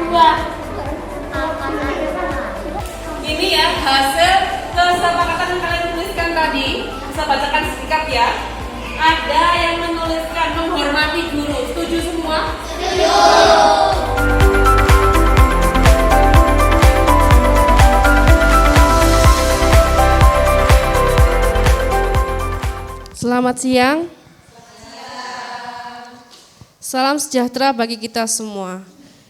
Ini ya hasil kesepakatan yang kalian tuliskan tadi. Saya bacakan singkat ya. Ada yang menuliskan menghormati guru. Setuju semua? Setuju. Selamat siang. Salam sejahtera bagi kita semua.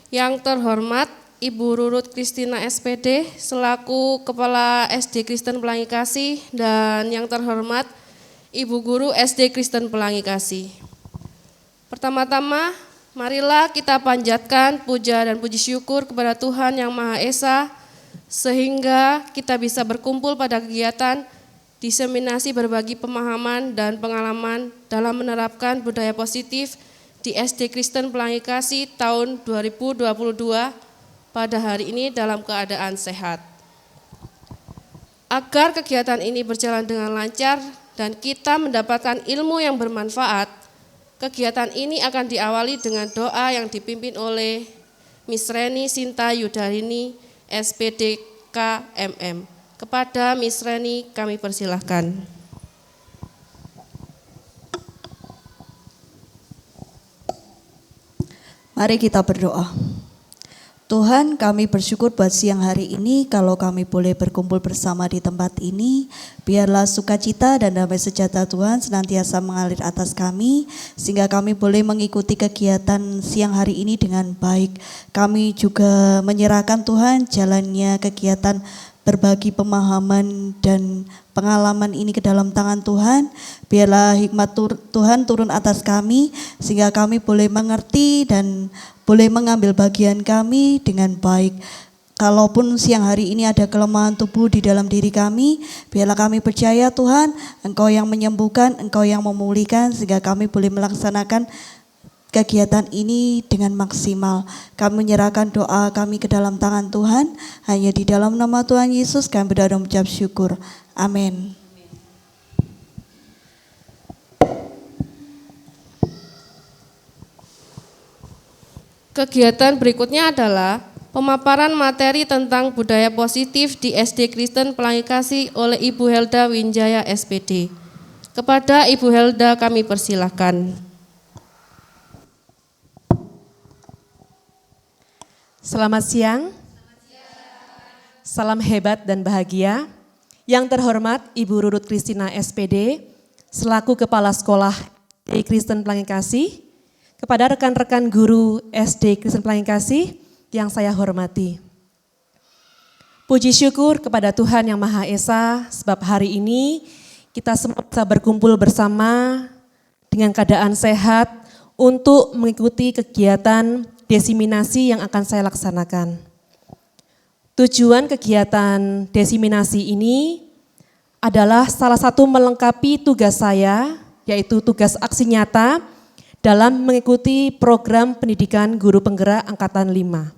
Yang terhormat Ibu Rurut Kristina SPD selaku Kepala SD Kristen Pelangi Kasih dan yang terhormat Ibu Guru SD Kristen Pelangi Kasih. Pertama-tama, marilah kita panjatkan puja dan puji syukur kepada Tuhan Yang Maha Esa sehingga kita bisa berkumpul pada kegiatan diseminasi berbagi pemahaman dan pengalaman dalam menerapkan budaya positif di SD Kristen Pelangi Kasih tahun 2022 pada hari ini dalam keadaan sehat. Agar kegiatan ini berjalan dengan lancar dan kita mendapatkan ilmu yang bermanfaat, kegiatan ini akan diawali dengan doa yang dipimpin oleh Miss Reni Sinta Yudarini, SPD KMM. Kepada Miss Reni kami persilahkan. Mari kita berdoa. Tuhan, kami bersyukur buat siang hari ini kalau kami boleh berkumpul bersama di tempat ini. Biarlah sukacita dan damai sejahtera Tuhan senantiasa mengalir atas kami sehingga kami boleh mengikuti kegiatan siang hari ini dengan baik. Kami juga menyerahkan Tuhan jalannya kegiatan berbagi pemahaman dan pengalaman ini ke dalam tangan Tuhan. Biarlah hikmat Tuhan turun atas kami sehingga kami boleh mengerti dan boleh mengambil bagian kami dengan baik. Kalaupun siang hari ini ada kelemahan tubuh di dalam diri kami, biarlah kami percaya Tuhan, Engkau yang menyembuhkan, Engkau yang memulihkan sehingga kami boleh melaksanakan kegiatan ini dengan maksimal. Kami menyerahkan doa kami ke dalam tangan Tuhan. Hanya di dalam nama Tuhan Yesus kami berdoa dan mengucap syukur. Amin. Kegiatan berikutnya adalah pemaparan materi tentang budaya positif di SD Kristen Pelangi Kasih oleh Ibu Helda Winjaya SPD. Kepada Ibu Helda kami persilahkan. Selamat siang. Salam hebat dan bahagia. Yang terhormat Ibu Rurut Kristina SPD selaku Kepala Sekolah SD Kristen Pelangi Kasih, kepada rekan-rekan guru SD Kristen Pelangi Kasih yang saya hormati. Puji syukur kepada Tuhan Yang Maha Esa sebab hari ini kita semua bisa berkumpul bersama dengan keadaan sehat untuk mengikuti kegiatan desiminasi yang akan saya laksanakan. Tujuan kegiatan desiminasi ini adalah salah satu melengkapi tugas saya, yaitu tugas aksi nyata dalam mengikuti program pendidikan guru penggerak angkatan 5.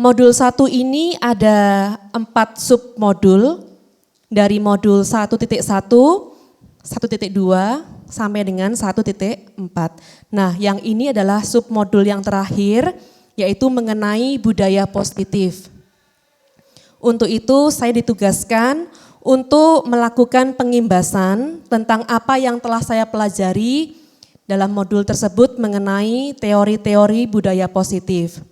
Modul 1 ini ada 4 submodul dari modul 1.1, 1.2 sampai dengan 1.4. Nah, yang ini adalah submodul yang terakhir yaitu mengenai budaya positif. Untuk itu saya ditugaskan untuk melakukan pengimbasan tentang apa yang telah saya pelajari dalam modul tersebut mengenai teori-teori budaya positif.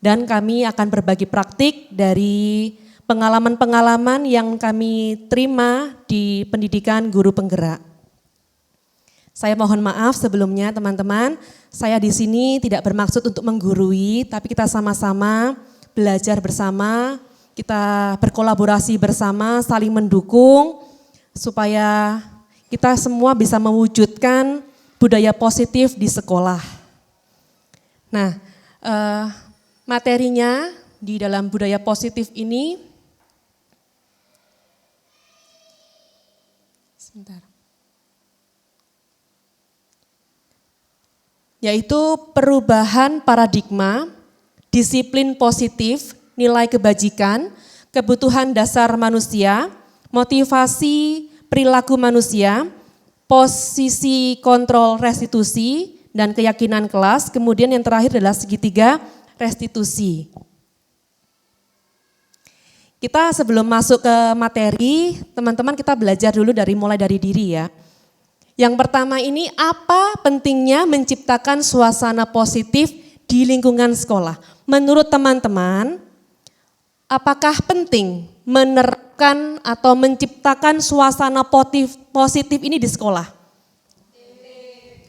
Dan kami akan berbagi praktik dari pengalaman-pengalaman yang kami terima di pendidikan guru penggerak. Saya mohon maaf sebelumnya teman-teman, saya di sini tidak bermaksud untuk menggurui, tapi kita sama-sama belajar bersama, kita berkolaborasi bersama, saling mendukung, supaya kita semua bisa mewujudkan budaya positif di sekolah. Nah, materinya di dalam budaya positif ini, yaitu perubahan paradigma, disiplin positif, nilai kebajikan, kebutuhan dasar manusia, motivasi perilaku manusia, posisi kontrol restitusi, dan keyakinan kelas. Kemudian yang terakhir adalah segitiga restitusi. Kita sebelum masuk ke materi, teman-teman kita belajar dulu mulai dari diri ya. Yang pertama ini, apa pentingnya menciptakan suasana positif di lingkungan sekolah? Menurut teman-teman, apakah penting menerapkan atau menciptakan suasana positif ini di sekolah?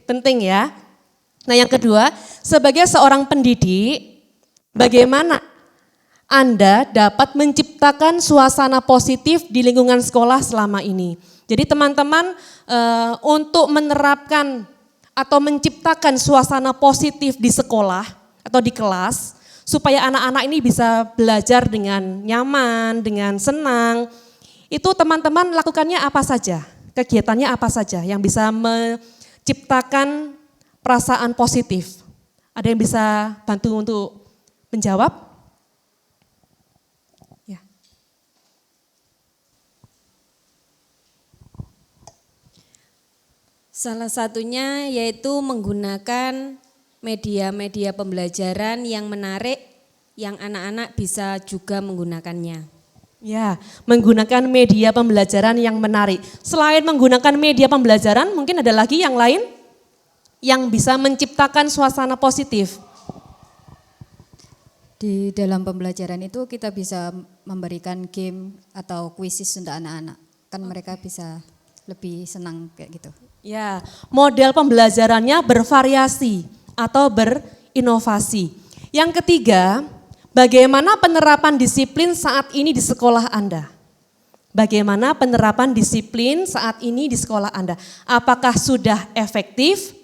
Penting ya. Nah yang kedua, sebagai seorang pendidik, bagaimana Anda dapat menciptakan suasana positif di lingkungan sekolah selama ini? Jadi teman-teman untuk menerapkan atau menciptakan suasana positif di sekolah atau di kelas, supaya anak-anak ini bisa belajar dengan nyaman, dengan senang, itu teman-teman lakukannya apa saja? Kegiatannya apa saja yang bisa menciptakan perasaan positif? Ada yang bisa bantu untuk menjawab? Ya. Salah satunya yaitu menggunakan media-media pembelajaran yang menarik, yang anak-anak bisa juga menggunakannya. Ya, menggunakan media pembelajaran yang menarik. Selain menggunakan media pembelajaran, mungkin ada lagi yang lain yang bisa menciptakan suasana positif. Di dalam pembelajaran itu kita bisa memberikan game atau kuisis untuk anak-anak. Kan mereka bisa lebih senang kayak gitu. Ya, model pembelajarannya bervariasi atau berinovasi. Yang ketiga, bagaimana penerapan disiplin saat ini di sekolah Anda? Bagaimana penerapan disiplin saat ini di sekolah Anda? Apakah sudah efektif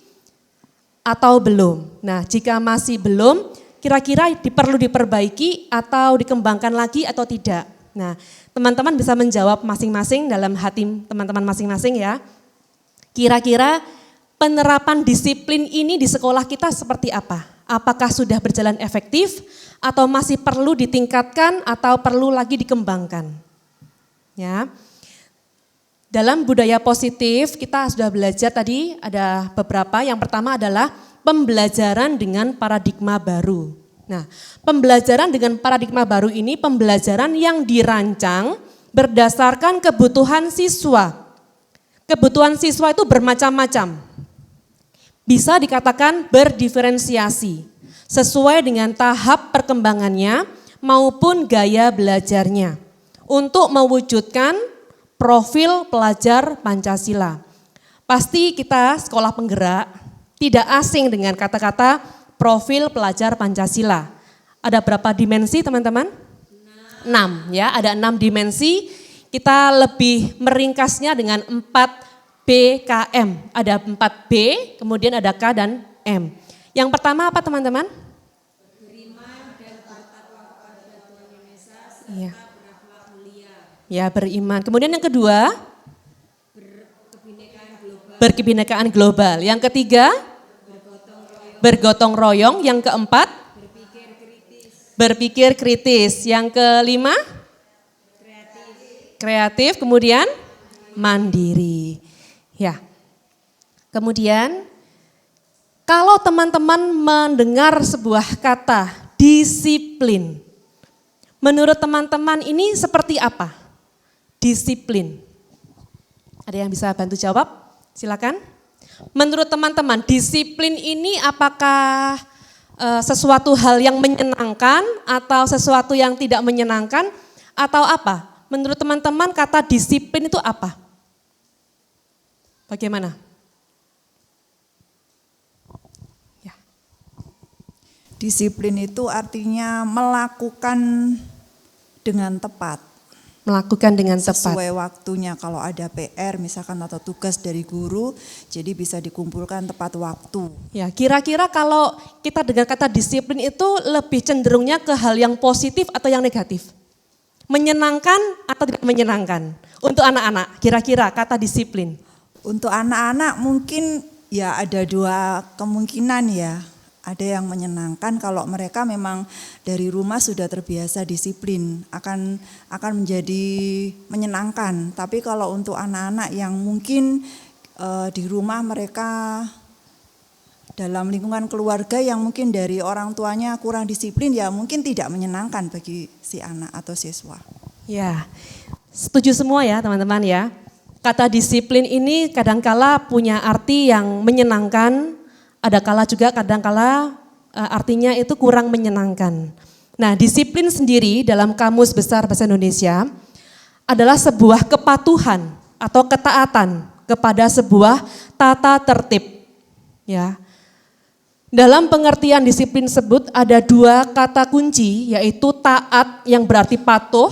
atau belum? Nah, jika masih belum, kira-kira perlu diperbaiki atau dikembangkan lagi atau tidak? Nah, teman-teman bisa menjawab masing-masing dalam hati teman-teman masing-masing ya. Kira-kira penerapan disiplin ini di sekolah kita seperti apa? Apakah sudah berjalan efektif atau masih perlu ditingkatkan atau perlu lagi dikembangkan? Ya. Dalam budaya positif kita sudah belajar tadi ada beberapa. Yang pertama adalah pembelajaran dengan paradigma baru. Nah, pembelajaran dengan paradigma baru ini pembelajaran yang dirancang berdasarkan kebutuhan siswa. Kebutuhan siswa itu bermacam-macam. Bisa dikatakan berdiferensiasi sesuai dengan tahap perkembangannya maupun gaya belajarnya untuk mewujudkan profil pelajar Pancasila. Pasti kita sekolah penggerak tidak asing dengan kata-kata profil pelajar Pancasila. Ada berapa dimensi teman-teman? 6 ya, ada 6 dimensi. Kita lebih meringkasnya dengan 4BKM. Ada 4B, kemudian ada K dan M. Yang pertama apa teman-teman? Beriman dan bertakwa kepada Tuhan Yang Maha Esa serta Iya. berakhlak mulia. Ya, beriman. Kemudian yang kedua? Berkebinekaan global. Berkebinekaan global. Yang ketiga? Bergotong royong. Yang keempat? Berpikir kritis. Yang kelima? Kreatif. Kemudian? Mandiri. Ya. Kemudian kalau teman-teman mendengar sebuah kata disiplin, menurut teman-teman ini seperti apa? Disiplin. Ada yang bisa bantu jawab? Silakan. Menurut teman-teman, disiplin ini apakah sesuatu hal yang menyenangkan atau sesuatu yang tidak menyenangkan atau apa? Menurut teman-teman kata disiplin itu apa? Bagaimana? Ya. Disiplin itu artinya melakukan dengan tepat. Melakukan dengan tepat. Sesuai waktunya, kalau ada PR misalkan atau tugas dari guru, jadi bisa dikumpulkan tepat waktu. Ya, kira-kira kalau kita dengar kata disiplin itu lebih cenderungnya ke hal yang positif atau yang negatif? Menyenangkan atau tidak menyenangkan? Untuk anak-anak, kira-kira kata disiplin. Untuk anak-anak mungkin ya ada 2 kemungkinan ya. Ada yang menyenangkan kalau mereka memang dari rumah sudah terbiasa disiplin, akan menjadi menyenangkan. Tapi kalau untuk anak-anak yang mungkin di rumah mereka dalam lingkungan keluarga yang mungkin dari orang tuanya kurang disiplin, ya mungkin tidak menyenangkan bagi si anak atau siswa. Ya, setuju semua ya teman-teman ya. Kata disiplin ini kadangkala punya arti yang menyenangkan, ada kala juga kadangkala artinya itu kurang menyenangkan. Nah, disiplin sendiri dalam Kamus Besar Bahasa Indonesia adalah sebuah kepatuhan atau ketaatan kepada sebuah tata tertib. Ya. Dalam pengertian disiplin tersebut ada dua kata kunci, yaitu taat yang berarti patuh,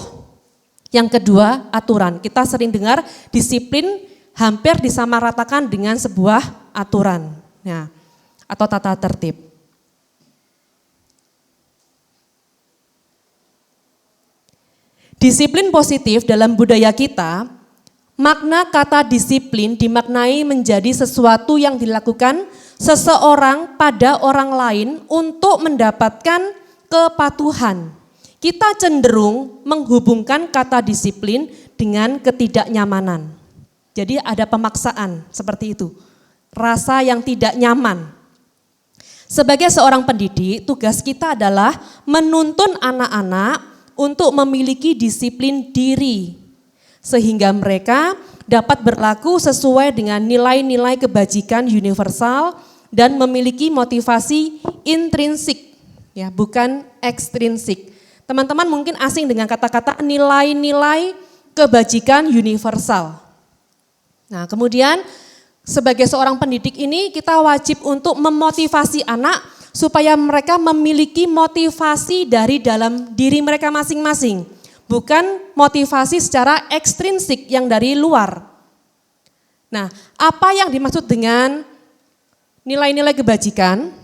yang kedua aturan. Kita sering dengar disiplin hampir disamaratakan dengan sebuah aturan, ya, atau tata tertib. Disiplin positif dalam budaya kita, makna kata disiplin dimaknai menjadi sesuatu yang dilakukan seseorang pada orang lain untuk mendapatkan kepatuhan. Kita cenderung menghubungkan kata disiplin dengan ketidaknyamanan. Jadi ada pemaksaan seperti itu, rasa yang tidak nyaman. Sebagai seorang pendidik, tugas kita adalah menuntun anak-anak untuk memiliki disiplin diri, sehingga mereka dapat berlaku sesuai dengan nilai-nilai kebajikan universal dan memiliki motivasi intrinsik, ya, bukan ekstrinsik. Teman-teman mungkin asing dengan kata-kata nilai-nilai kebajikan universal. Nah, kemudian sebagai seorang pendidik ini kita wajib untuk memotivasi anak supaya mereka memiliki motivasi dari dalam diri mereka masing-masing, bukan motivasi secara ekstrinsik yang dari luar. Nah, apa yang dimaksud dengan nilai-nilai kebajikan?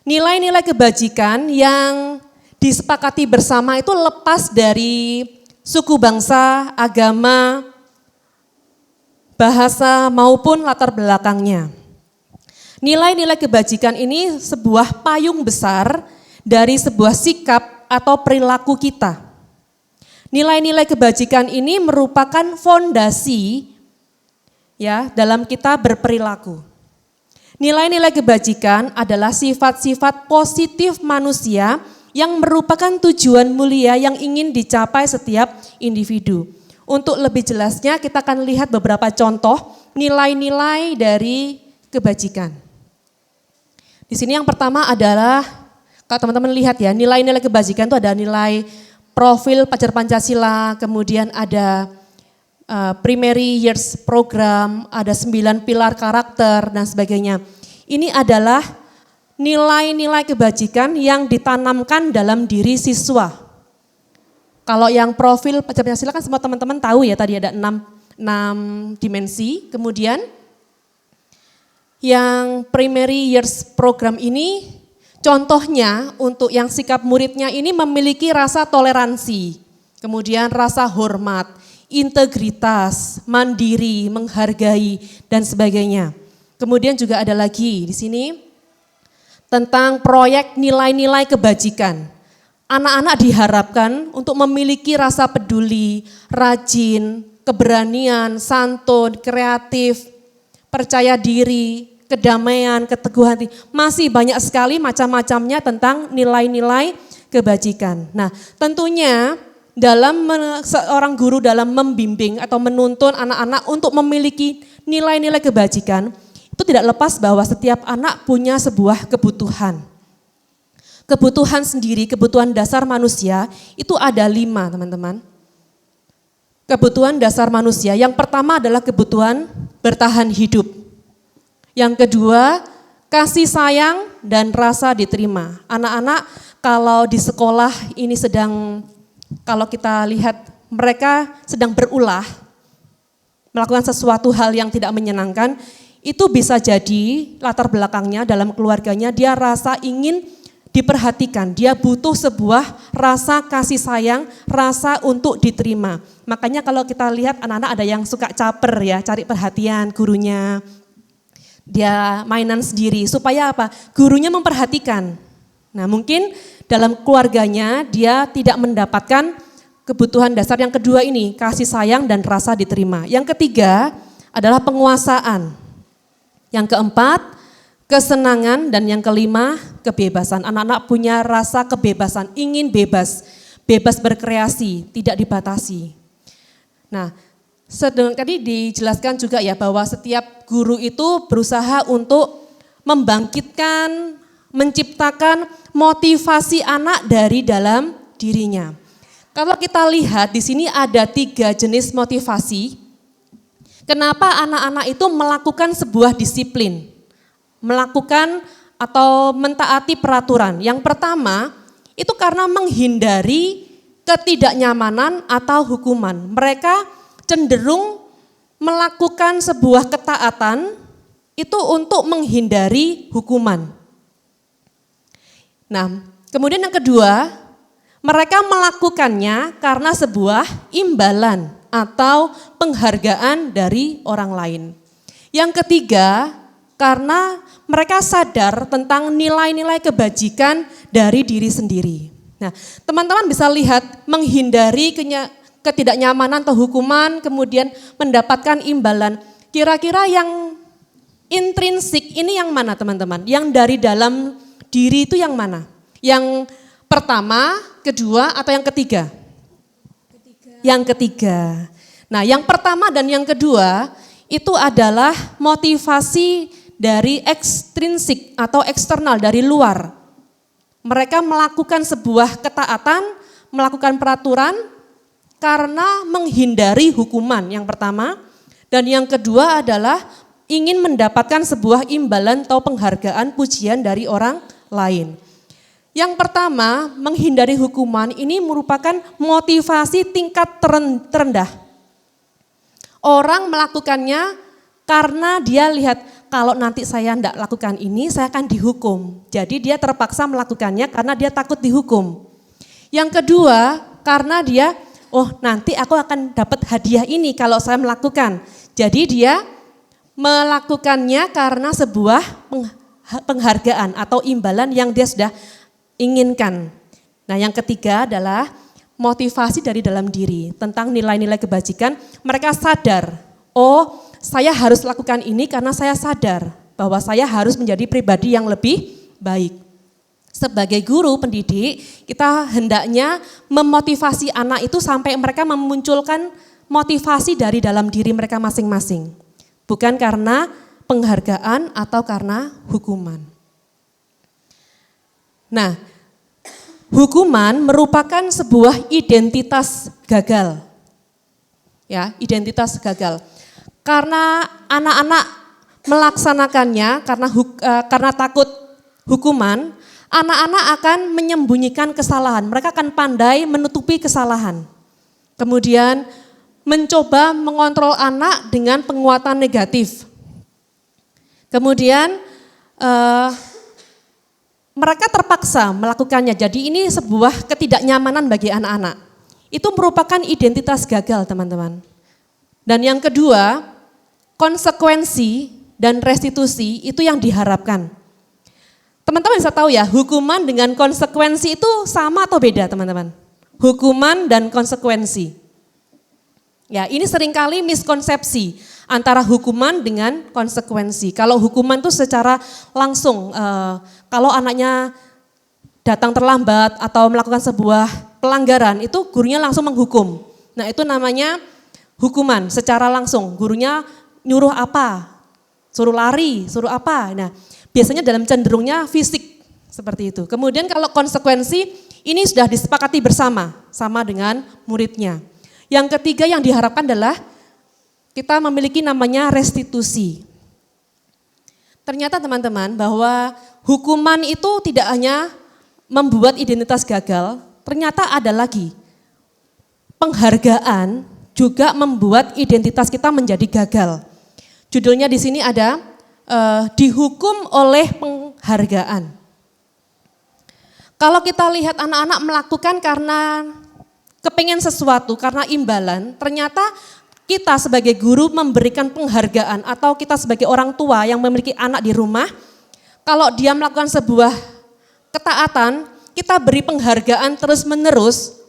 Nilai-nilai kebajikan yang disepakati bersama itu lepas dari suku bangsa, agama, bahasa maupun latar belakangnya. Nilai-nilai kebajikan ini sebuah payung besar dari sebuah sikap atau perilaku kita. Nilai-nilai kebajikan ini merupakan fondasi ya dalam kita berperilaku. Nilai-nilai kebajikan adalah sifat-sifat positif manusia yang merupakan tujuan mulia yang ingin dicapai setiap individu. Untuk lebih jelasnya kita akan lihat beberapa contoh nilai-nilai dari kebajikan. Di sini yang pertama adalah, kalau teman-teman lihat ya, nilai-nilai kebajikan itu ada nilai profil pelajar Pancasila, kemudian ada primary years program, ada 9 pilar karakter dan sebagainya. Ini adalah nilai-nilai kebajikan yang ditanamkan dalam diri siswa. Kalau yang profil pelajar Pancasila kan semua teman-teman tahu ya, tadi ada 6 dimensi. Kemudian yang primary years program ini contohnya untuk yang sikap muridnya ini memiliki rasa toleransi, kemudian rasa hormat, integritas, mandiri, menghargai dan sebagainya. Kemudian juga ada lagi di sini tentang proyek nilai-nilai kebajikan. Anak-anak diharapkan untuk memiliki rasa peduli, rajin, keberanian, santun, kreatif, percaya diri, kedamaian, keteguhan hati. Masih banyak sekali macam-macamnya tentang nilai-nilai kebajikan. Nah, tentunya dalam seorang guru dalam membimbing atau menuntun anak-anak untuk memiliki nilai-nilai kebajikan, itu tidak lepas bahwa setiap anak punya sebuah kebutuhan. Kebutuhan sendiri, kebutuhan dasar manusia itu ada 5 teman-teman. Kebutuhan dasar manusia, yang pertama adalah kebutuhan bertahan hidup. Yang kedua, kasih sayang dan rasa diterima. Anak-anak kalau di sekolah ini kalau kita lihat mereka sedang berulah, melakukan sesuatu hal yang tidak menyenangkan, itu bisa jadi latar belakangnya dalam keluarganya dia rasa ingin diperhatikan, dia butuh sebuah rasa kasih sayang, rasa untuk diterima. Makanya kalau kita lihat anak-anak ada yang suka caper ya, cari perhatian gurunya. Dia mainan sendiri, supaya apa? Gurunya memperhatikan. Nah mungkin dalam keluarganya dia tidak mendapatkan kebutuhan dasar yang kedua ini, kasih sayang dan rasa diterima. Yang ketiga adalah penguasaan. Yang keempat, kesenangan, dan yang kelima, kebebasan. Anak-anak punya rasa kebebasan, ingin bebas, bebas berkreasi, tidak dibatasi. Nah, tadi dijelaskan juga ya bahwa setiap guru itu berusaha untuk membangkitkan, menciptakan motivasi anak dari dalam dirinya. Kalau kita lihat di sini ada 3 jenis motivasi. Kenapa anak-anak itu melakukan sebuah disiplin, melakukan atau mentaati peraturan. Yang pertama, itu karena menghindari ketidaknyamanan atau hukuman. Mereka cenderung melakukan sebuah ketaatan itu untuk menghindari hukuman. Nah, kemudian yang kedua, mereka melakukannya karena sebuah imbalan atau penghargaan dari orang lain. Yang ketiga, karena mereka sadar tentang nilai-nilai kebajikan dari diri sendiri. Nah, teman-teman bisa lihat menghindari ketidaknyamanan atau hukuman, kemudian mendapatkan imbalan. Kira-kira yang intrinsik ini yang mana teman-teman? Yang dari dalam diri itu yang mana? Yang pertama, kedua, atau yang ketiga? Yang ketiga. Nah, yang pertama dan yang kedua itu adalah motivasi dari ekstrinsik atau eksternal, dari luar. Mereka melakukan sebuah ketaatan, melakukan peraturan karena menghindari hukuman yang pertama. Dan yang kedua adalah ingin mendapatkan sebuah imbalan atau penghargaan, pujian dari orang lain. Yang pertama, menghindari hukuman ini merupakan motivasi tingkat terendah. Orang melakukannya karena dia lihat kalau nanti saya tidak lakukan ini, saya akan dihukum. Jadi dia terpaksa melakukannya karena dia takut dihukum. Yang kedua, karena dia, nanti aku akan dapat hadiah ini kalau saya melakukan. Jadi dia melakukannya karena sebuah penghargaan atau imbalan yang dia sudah inginkan. Nah, yang ketiga adalah motivasi dari dalam diri tentang nilai-nilai kebajikan. Mereka sadar, saya harus lakukan ini karena saya sadar bahwa saya harus menjadi pribadi yang lebih baik. Sebagai guru pendidik, kita hendaknya memotivasi anak itu sampai mereka memunculkan motivasi dari dalam diri mereka masing-masing. Bukan karena penghargaan atau karena hukuman. Nah, hukuman merupakan sebuah identitas gagal. Ya, identitas gagal. Karena anak-anak melaksanakannya karena takut hukuman, anak-anak akan menyembunyikan kesalahan. Mereka akan pandai menutupi kesalahan. Kemudian mencoba mengontrol anak dengan penguatan negatif. Kemudian mereka terpaksa melakukannya. Jadi ini sebuah ketidaknyamanan bagi anak-anak. Itu merupakan identitas gagal, teman-teman. Dan yang kedua, konsekuensi dan restitusi itu yang diharapkan. Teman-teman bisa tahu ya, hukuman dengan konsekuensi itu sama atau beda, teman-teman? Hukuman dan konsekuensi. Ya, ini seringkali miskonsepsi antara hukuman dengan konsekuensi. Kalau hukuman itu secara langsung, kalau anaknya datang terlambat atau melakukan sebuah pelanggaran, itu gurunya langsung menghukum. Nah, itu namanya hukuman secara langsung. Gurunya nyuruh apa? Suruh lari, suruh apa? Nah, biasanya dalam cenderungnya fisik seperti itu. Kemudian kalau konsekuensi ini sudah disepakati bersama, sama dengan muridnya. Yang ketiga yang diharapkan adalah kita memiliki namanya restitusi. Ternyata teman-teman bahwa hukuman itu tidak hanya membuat identitas gagal, ternyata ada lagi. Penghargaan juga membuat identitas kita menjadi gagal. Judulnya di sini ada dihukum oleh penghargaan. Kalau kita lihat anak-anak melakukan karena kepengen sesuatu, karena imbalan, ternyata kita sebagai guru memberikan penghargaan atau kita sebagai orang tua yang memiliki anak di rumah, kalau dia melakukan sebuah ketaatan, kita beri penghargaan terus-menerus,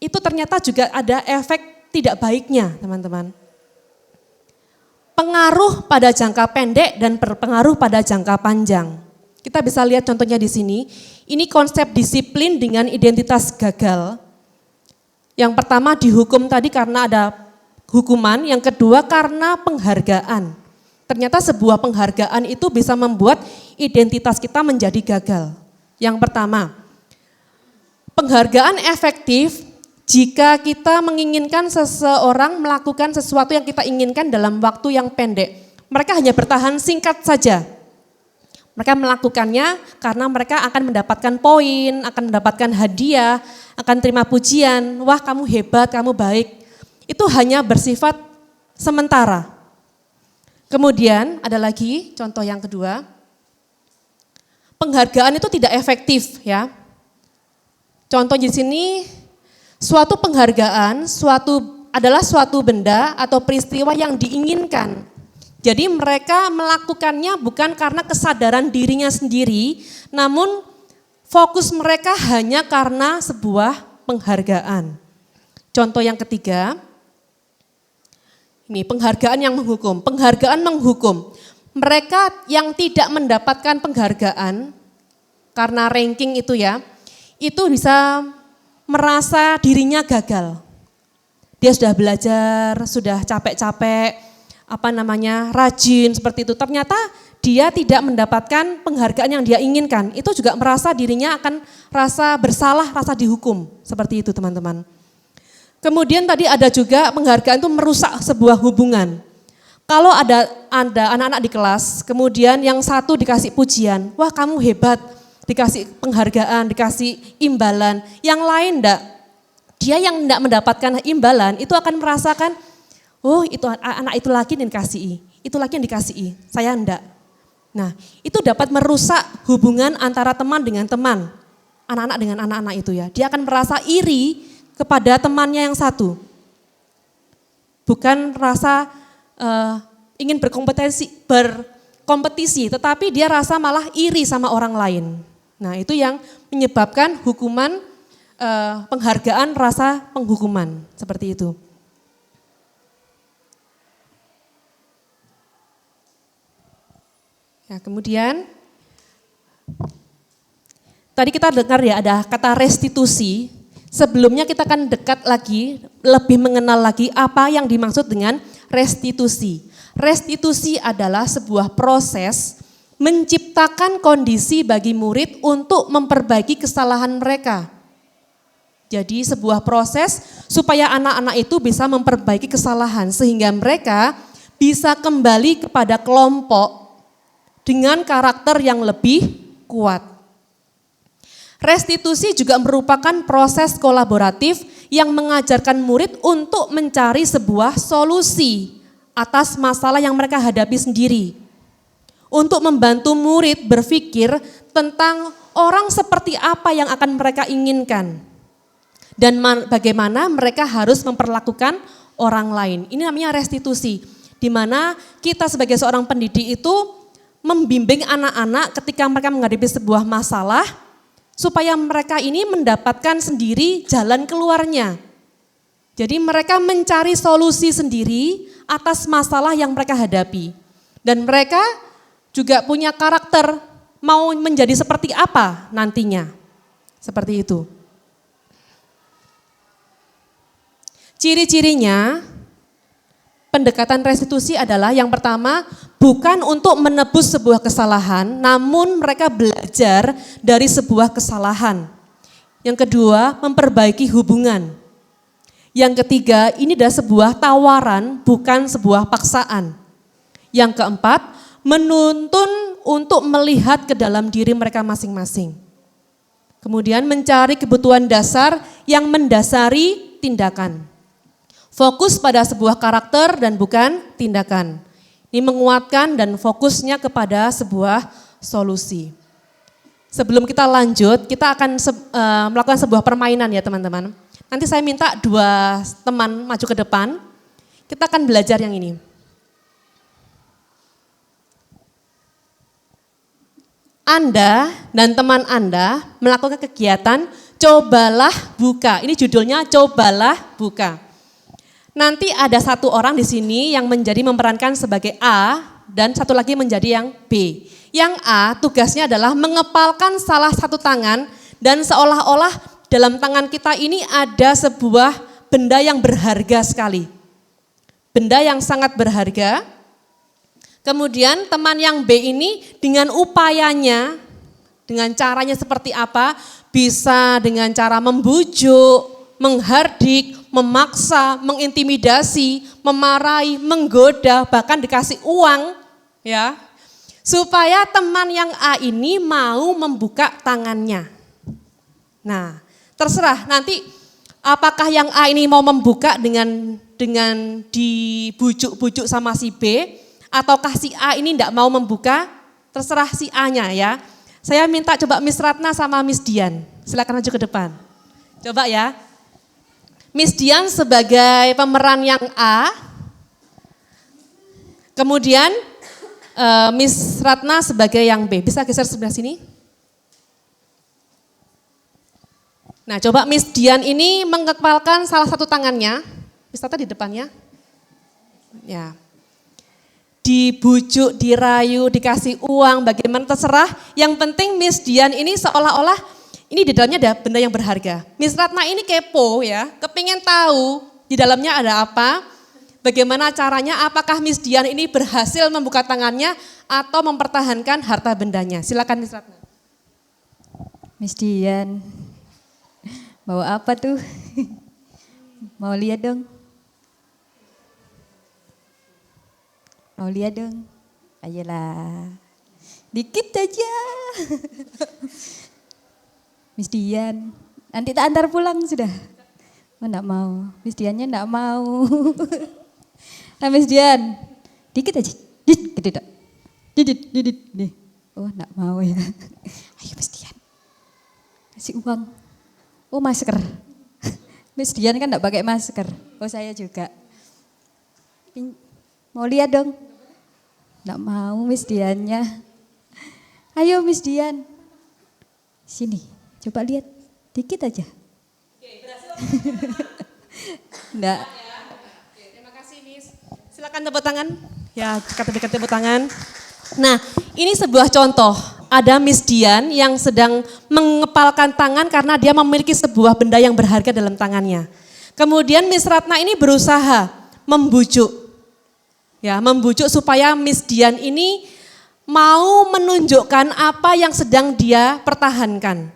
itu ternyata juga ada efek tidak baiknya, teman-teman. pengaruh pada jangka pendek dan berpengaruh pada jangka panjang. Kita bisa lihat contohnya di sini. Ini konsep disiplin dengan identitas gagal. Yang pertama dihukum tadi karena ada hukuman, yang kedua karena penghargaan. Ternyata sebuah penghargaan itu bisa membuat identitas kita menjadi gagal. Yang pertama, penghargaan efektif jika kita menginginkan seseorang melakukan sesuatu yang kita inginkan dalam waktu yang pendek. Mereka hanya bertahan singkat saja. Mereka melakukannya karena mereka akan mendapatkan poin, akan mendapatkan hadiah, akan terima pujian. Wah, kamu hebat, kamu baik. Itu hanya bersifat sementara. Kemudian ada lagi contoh yang kedua. Penghargaan itu tidak efektif ya. Contoh di sini suatu penghargaan adalah suatu benda atau peristiwa yang diinginkan. Jadi mereka melakukannya bukan karena kesadaran dirinya sendiri, namun fokus mereka hanya karena sebuah penghargaan. Contoh yang ketiga, ini penghargaan yang menghukum. Penghargaan menghukum. Mereka yang tidak mendapatkan penghargaan karena ranking itu ya, itu bisa merasa dirinya gagal. Dia sudah belajar, sudah capek-capek, rajin seperti itu. Ternyata dia tidak mendapatkan penghargaan yang dia inginkan. Itu juga merasa dirinya akan rasa bersalah, rasa dihukum. Seperti itu teman-teman. Kemudian tadi ada juga penghargaan itu merusak sebuah hubungan. Kalau ada anak-anak di kelas, kemudian yang satu dikasih pujian, wah kamu hebat, dikasih penghargaan, dikasih imbalan. Yang lain enggak, dia yang enggak mendapatkan imbalan itu akan merasakan, oh itu anak itu lagi yang dikasihi, itu lagi yang dikasihi, saya enggak. Nah itu dapat merusak hubungan antara teman dengan teman, anak-anak dengan anak-anak itu ya. Dia akan merasa iri kepada temannya yang satu. Bukan rasa ingin berkompetisi, tetapi dia rasa malah iri sama orang lain. Nah itu yang menyebabkan hukuman, penghargaan rasa penghukuman, seperti itu. Ya, kemudian tadi kita dengar ya ada kata restitusi. Sebelumnya kita akan dekat lagi, lebih mengenal lagi apa yang dimaksud dengan restitusi. Restitusi adalah sebuah proses menciptakan kondisi bagi murid untuk memperbaiki kesalahan mereka. Jadi sebuah proses supaya anak-anak itu bisa memperbaiki kesalahan sehingga mereka bisa kembali kepada kelompok dengan karakter yang lebih kuat. Restitusi juga merupakan proses kolaboratif yang mengajarkan murid untuk mencari sebuah solusi atas masalah yang mereka hadapi sendiri. Untuk membantu murid berpikir tentang orang seperti apa yang akan mereka inginkan. Dan bagaimana mereka harus memperlakukan orang lain. Ini namanya restitusi. Di mana kita sebagai seorang pendidik itu membimbing anak-anak ketika mereka menghadapi sebuah masalah, supaya mereka ini mendapatkan sendiri jalan keluarnya. Jadi mereka mencari solusi sendiri atas masalah yang mereka hadapi. Dan mereka juga punya karakter mau menjadi seperti apa nantinya. Seperti itu. Ciri-cirinya pendekatan restitusi adalah yang pertama, bukan untuk menebus sebuah kesalahan, namun mereka belajar dari sebuah kesalahan. Yang kedua, memperbaiki hubungan. Yang ketiga, ini adalah sebuah tawaran, bukan sebuah paksaan. Yang keempat, menuntun untuk melihat ke dalam diri mereka masing-masing. Kemudian mencari kebutuhan dasar yang mendasari tindakan. Fokus pada sebuah karakter dan bukan tindakan. Ini menguatkan dan fokusnya kepada sebuah solusi. Sebelum kita lanjut, kita akan melakukan sebuah permainan ya teman-teman. Nanti saya minta 2 teman maju ke depan, kita akan belajar yang ini. Anda dan teman Anda melakukan kegiatan cobalah buka. Ini judulnya cobalah buka. Nanti ada satu orang di sini yang memerankan sebagai A dan satu lagi menjadi yang B. Yang A tugasnya adalah mengepalkan salah satu tangan dan seolah-olah dalam tangan kita ini ada sebuah benda yang berharga sekali. Benda yang sangat berharga. Kemudian teman yang B ini dengan upayanya, dengan caranya seperti apa, bisa dengan cara membujuk, menghardik, memaksa, mengintimidasi, memarahi, menggoda, bahkan dikasih uang, ya, supaya teman yang A ini mau membuka tangannya. Nah, terserah nanti apakah yang A ini mau membuka dengan dibujuk-bujuk sama si B, ataukah si A ini tidak mau membuka, terserah si A-nya ya. Saya minta coba Miss Ratna sama Miss Dian, silakan maju ke depan. Coba ya. Miss Dian sebagai pemeran yang A, kemudian Miss Ratna sebagai yang B. Bisa geser sebelah sini? Nah, coba Miss Dian ini mengepalkan salah satu tangannya. Miss Tata di depannya. Ya. Dibujuk, dirayu, dikasih uang, bagaimana terserah. Yang penting Miss Dian ini seolah-olah ini di dalamnya ada benda yang berharga. Miss Ratna ini kepo ya, kepingin tahu di dalamnya ada apa, bagaimana caranya, apakah Miss Dian ini berhasil membuka tangannya atau mempertahankan harta bendanya. Silakan Miss Ratna. Miss Dian, bawa apa tuh? Mau lihat dong? Mau lihat dong? Ayolah, dikit aja. Miss Dian, nanti tak antar pulang sudah. Oh enggak mau, Miss Diannya enggak mau. Nah Miss Dian, dikit aja. Dikit, dikit, nih. Oh enggak mau ya. Ayo Miss Dian, kasih uang. Oh masker. Miss Dian kan enggak pakai masker. Oh saya juga. Mau lihat dong? Enggak mau Miss Diannya. Ayo Miss Dian. Sini, coba lihat. Dikit aja. Oke, berhasil. Enggak. Oke, terima kasih Miss. Silakan tepuk tangan. Ya, kita berikan tepuk tangan. Nah, ini sebuah contoh. Ada Miss Dian yang sedang mengepalkan tangan karena dia memiliki sebuah benda yang berharga dalam tangannya. Kemudian Miss Ratna ini berusaha membujuk. Ya, membujuk supaya Miss Dian ini mau menunjukkan apa yang sedang dia pertahankan.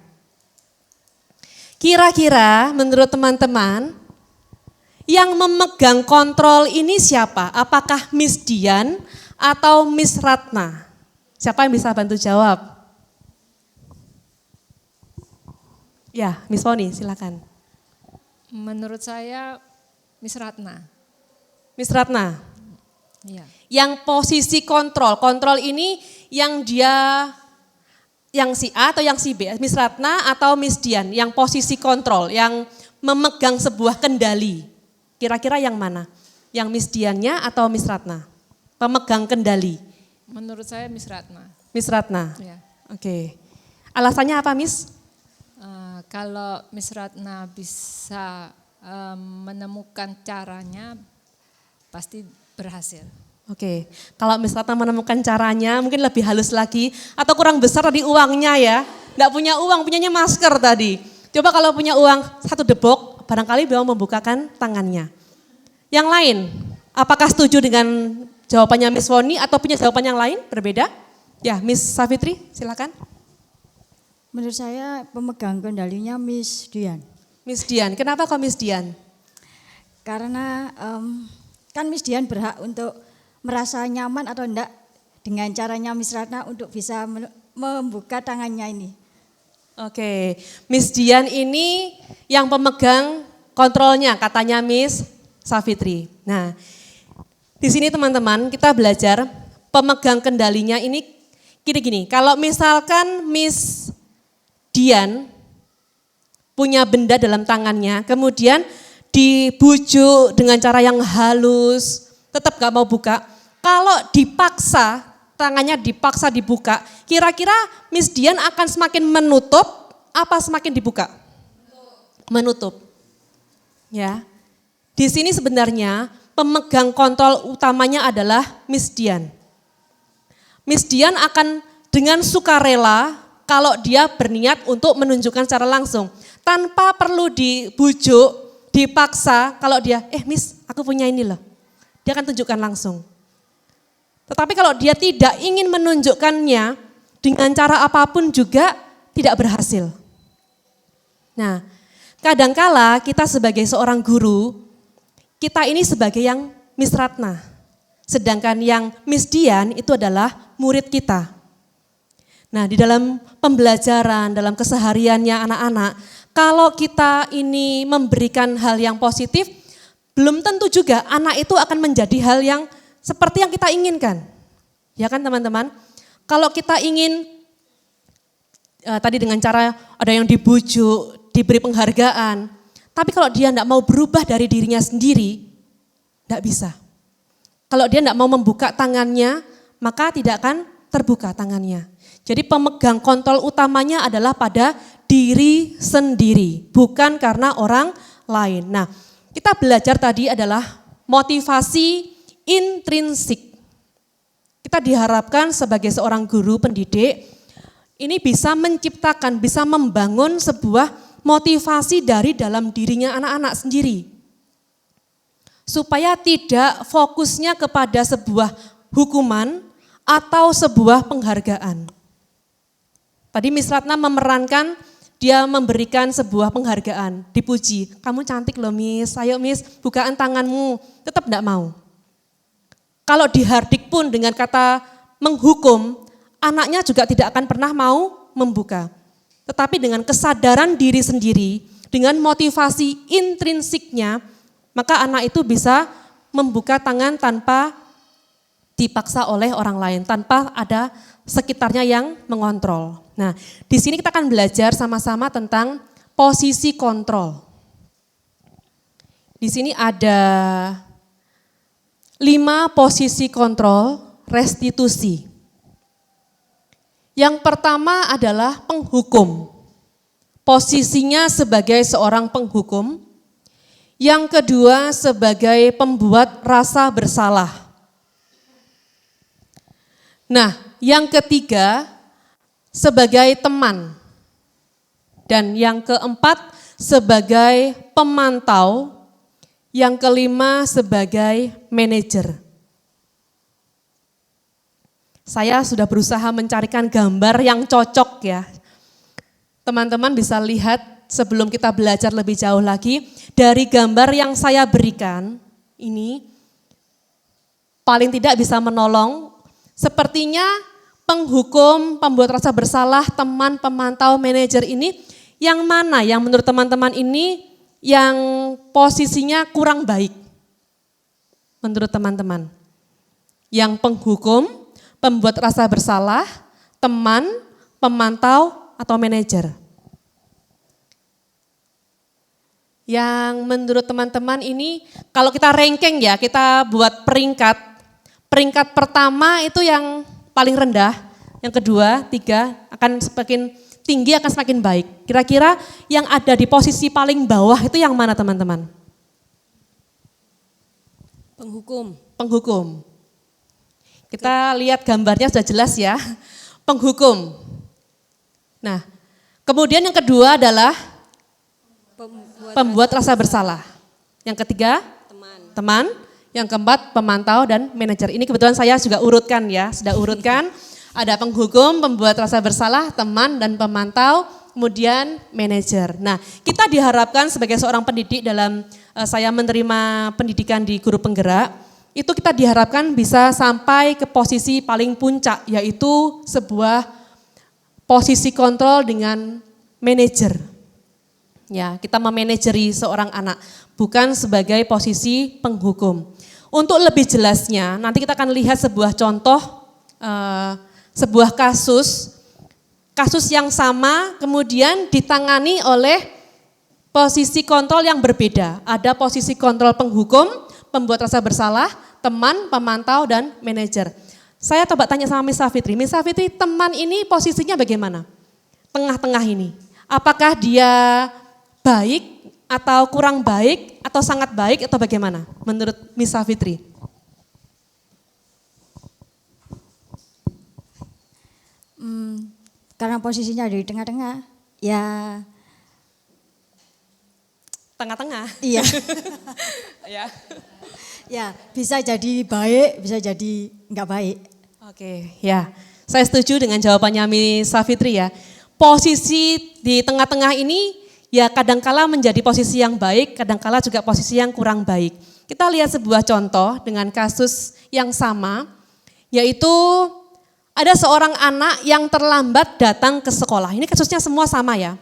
Kira-kira menurut teman-teman, yang memegang kontrol ini siapa? Apakah Miss Dian atau Miss Ratna? Siapa yang bisa bantu jawab? Ya, Miss Poni silakan. Menurut saya Miss Ratna. Miss Ratna. Iya. Yang posisi kontrol ini yang si A atau yang si B, Miss Ratna atau Miss Dian, yang posisi kontrol, yang memegang sebuah kendali. Kira-kira yang mana? Yang Miss Diannya atau Miss Ratna? Pemegang kendali. Menurut saya Miss Ratna. Miss Ratna. Ya. Oke. Alasannya apa, Miss? Kalau Miss Ratna bisa menemukan caranya, pasti berhasil. Oke, kalau Miss Ratna menemukan caranya mungkin lebih halus lagi atau kurang besar tadi uangnya ya. Nggak punya uang, punyanya masker tadi. Coba kalau punya uang 1 debok, barangkali beliau membukakan tangannya. Yang lain, apakah setuju dengan jawabannya Miss Woni atau punya jawaban yang lain berbeda? Ya, Miss Safitri silakan. Menurut saya pemegang kendalinya Miss Dian. Miss Dian, kenapa kok Miss Dian? Karena kan Miss Dian berhak untuk merasa nyaman atau enggak dengan caranya Miss Ratna untuk bisa membuka tangannya ini. Oke, Miss Dian ini yang pemegang kontrolnya katanya Miss Safitri. Nah, di sini teman-teman kita belajar pemegang kendalinya ini gini, kalau misalkan Miss Dian punya benda dalam tangannya, kemudian dibujuk dengan cara yang halus, tetap gak mau buka. Kalau dipaksa, tangannya dipaksa dibuka, kira-kira Miss Dian akan semakin menutup, apa semakin dibuka? Menutup. Ya. Di sini sebenarnya pemegang kontrol utamanya adalah Miss Dian. Miss Dian akan dengan sukarela kalau dia berniat untuk menunjukkan secara langsung. Tanpa perlu dibujuk, dipaksa, kalau dia, Miss aku punya ini loh. Dia akan tunjukkan langsung. Tetapi kalau dia tidak ingin menunjukkannya dengan cara apapun juga tidak berhasil. Nah, kadangkala kita sebagai seorang guru, kita ini sebagai yang Miss Ratna. Sedangkan yang Miss Dian itu adalah murid kita. Nah, di dalam pembelajaran, dalam kesehariannya anak-anak, kalau kita ini memberikan hal yang positif, belum tentu juga anak itu akan menjadi hal yang seperti yang kita inginkan. Ya kan teman-teman? Kalau kita ingin, tadi dengan cara ada yang dibujuk, diberi penghargaan, tapi kalau dia tidak mau berubah dari dirinya sendiri, tidak bisa. Kalau dia tidak mau membuka tangannya, maka tidak akan terbuka tangannya. Jadi pemegang kontrol utamanya adalah pada diri sendiri, bukan karena orang lain. Nah, kita belajar tadi adalah motivasi intrinsik. Kita diharapkan sebagai seorang guru pendidik, ini bisa menciptakan, bisa membangun sebuah motivasi dari dalam dirinya anak-anak sendiri. Supaya tidak fokusnya kepada sebuah hukuman atau sebuah penghargaan. Tadi Miss Ratna memerankan, dia memberikan sebuah penghargaan, dipuji. Kamu cantik loh Miss, ayo Miss bukaan tanganmu, tetap tidak mau. Kalau dihardik pun dengan kata menghukum, anaknya juga tidak akan pernah mau membuka. Tetapi dengan kesadaran diri sendiri, dengan motivasi intrinsiknya, maka anak itu bisa membuka tangan tanpa dipaksa oleh orang lain, tanpa ada sekitarnya yang mengontrol. Nah, di sini kita akan belajar sama-sama tentang posisi kontrol. Di sini ada 5 posisi kontrol restitusi. Yang pertama adalah penghukum. Posisinya sebagai seorang penghukum. Yang kedua sebagai pembuat rasa bersalah. Nah, yang ketiga sebagai teman. Dan yang keempat sebagai pemantau. Yang kelima sebagai manajer. Saya sudah berusaha mencarikan gambar yang cocok ya. Teman-teman bisa lihat sebelum kita belajar lebih jauh lagi, dari gambar yang saya berikan, ini paling tidak bisa menolong, sepertinya penghukum, pembuat rasa bersalah, teman, pemantau, manajer ini, yang mana yang menurut teman-teman ini yang posisinya kurang baik? Menurut teman-teman. Yang penghukum, pembuat rasa bersalah, teman, pemantau, atau manajer. Yang menurut teman-teman ini, kalau kita ranking ya, kita buat peringkat. Peringkat pertama itu yang paling rendah, yang kedua, 3 akan semakin tinggi, akan semakin baik. Kira-kira yang ada di posisi paling bawah itu yang mana teman-teman? Penghukum. Penghukum. Kita lihat gambarnya sudah jelas ya, penghukum. Nah, kemudian yang kedua adalah pembuat rasa bersalah. Yang ketiga, teman. Yang keempat, pemantau dan manajer. Ini kebetulan saya juga urutkan ya, sudah urutkan. Ada penghukum, pembuat rasa bersalah, teman dan pemantau, kemudian manajer. Nah, kita diharapkan sebagai seorang pendidik dalam saya menerima pendidikan di guru penggerak, itu kita diharapkan bisa sampai ke posisi paling puncak, yaitu sebuah posisi kontrol dengan manajer. Ya, kita memanajeri seorang anak, bukan sebagai posisi penghukum. Untuk lebih jelasnya, nanti kita akan lihat sebuah contoh, sebuah kasus yang sama kemudian ditangani oleh posisi kontrol yang berbeda. Ada posisi kontrol penghukum, pembuat rasa bersalah, teman, pemantau, dan manajer. Saya coba tanya sama Miss Safitri. Miss Safitri, teman ini posisinya bagaimana? Tengah-tengah ini. Apakah dia baik atau kurang baik atau sangat baik atau bagaimana menurut Miss Safitri? Karena posisinya di tengah-tengah, ya Tengah-tengah. iya. Ya. Ya, bisa jadi baik, bisa jadi enggak baik. Oke, ya. Saya setuju dengan jawabannya Miss Safitri ya. Posisi di tengah-tengah ini ya kadangkala menjadi posisi yang baik, kadangkala juga posisi yang kurang baik. Kita lihat sebuah contoh dengan kasus yang sama, yaitu ada seorang anak yang terlambat datang ke sekolah. Ini kasusnya semua sama ya.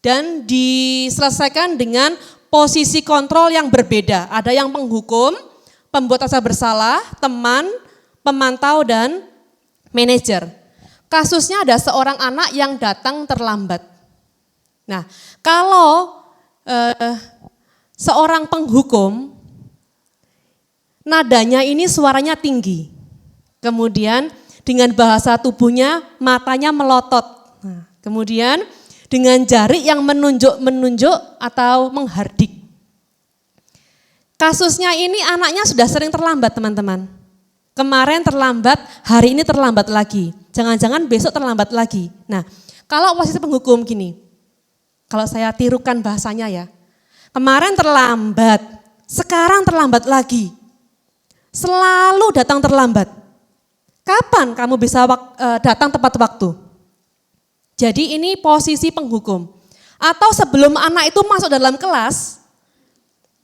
Dan diselesaikan dengan posisi kontrol yang berbeda. Ada yang penghukum, pembuat rasa bersalah, teman, pemantau, dan manajer. Kasusnya ada seorang anak yang datang terlambat. Nah, kalau seorang penghukum, nadanya ini suaranya tinggi. Kemudian dengan bahasa tubuhnya matanya melotot. Nah, kemudian dengan jari yang menunjuk atau menghardik. Kasusnya ini anaknya sudah sering terlambat teman-teman. Kemarin terlambat, hari ini terlambat lagi. Jangan-jangan besok terlambat lagi. Nah, kalau posisi penghukum gini, kalau saya tirukan bahasanya ya. Kemarin terlambat, sekarang terlambat lagi. Selalu datang terlambat. Kapan kamu bisa datang tepat waktu? Jadi ini posisi penghukum. Atau sebelum anak itu masuk dalam kelas,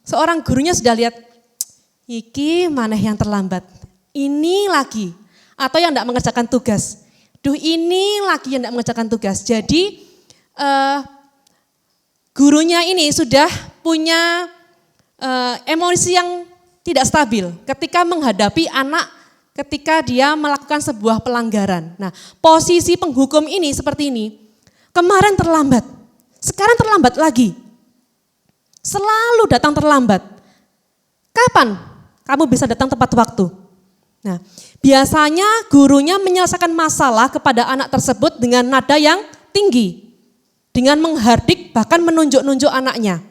seorang gurunya sudah lihat, iki mana yang terlambat, ini lagi. Atau yang tidak mengerjakan tugas, ini lagi yang tidak mengerjakan tugas. Jadi gurunya ini sudah punya emosi yang tidak stabil ketika menghadapi anak ketika dia melakukan sebuah pelanggaran. Nah, posisi penghukum ini seperti ini. Kemarin terlambat, sekarang terlambat lagi. Selalu datang terlambat. Kapan kamu bisa datang tepat waktu? Nah, biasanya gurunya menyelesaikan masalah kepada anak tersebut dengan nada yang tinggi. Dengan menghardik bahkan menunjuk-nunjuk anaknya.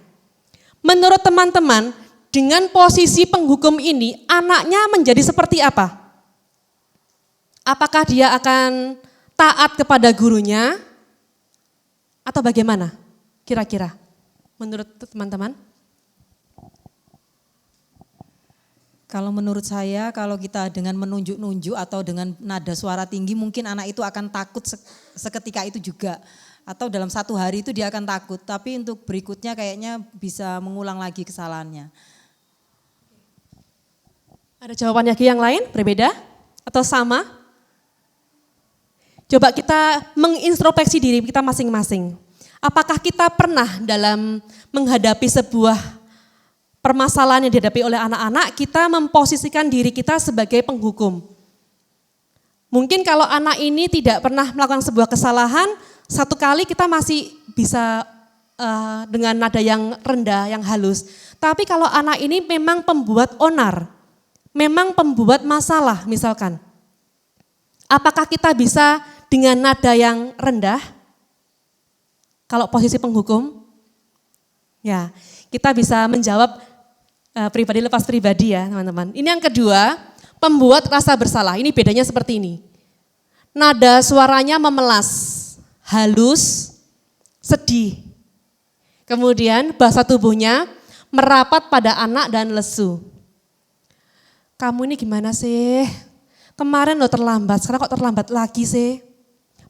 Menurut teman-teman, dengan posisi penghukum ini, anaknya menjadi seperti apa? Apakah dia akan taat kepada gurunya atau bagaimana kira-kira menurut teman-teman? Kalau menurut saya, kalau kita dengan menunjuk-nunjuk atau dengan nada suara tinggi, mungkin anak itu akan takut seketika itu juga. Atau dalam satu hari itu dia akan takut, tapi untuk berikutnya kayaknya bisa mengulang lagi kesalahannya. Ada jawaban lagi yang lain berbeda atau sama? Coba kita mengintrospeksi diri kita masing-masing. Apakah kita pernah dalam menghadapi sebuah permasalahan yang dihadapi oleh anak-anak, kita memposisikan diri kita sebagai penghukum? Mungkin kalau anak ini tidak pernah melakukan sebuah kesalahan, satu kali kita masih bisa dengan nada yang rendah, yang halus. Tapi kalau anak ini memang pembuat onar, memang pembuat masalah misalkan. Apakah kita bisa dengan nada yang rendah, kalau posisi penghukum? Ya, kita bisa menjawab pribadi lepas pribadi ya teman-teman. Ini yang kedua, pembuat rasa bersalah. Ini bedanya seperti ini. Nada suaranya memelas, halus, sedih. Kemudian bahasa tubuhnya merapat pada anak dan lesu. Kamu ini gimana sih? Kemarin lo terlambat, sekarang kok terlambat lagi sih?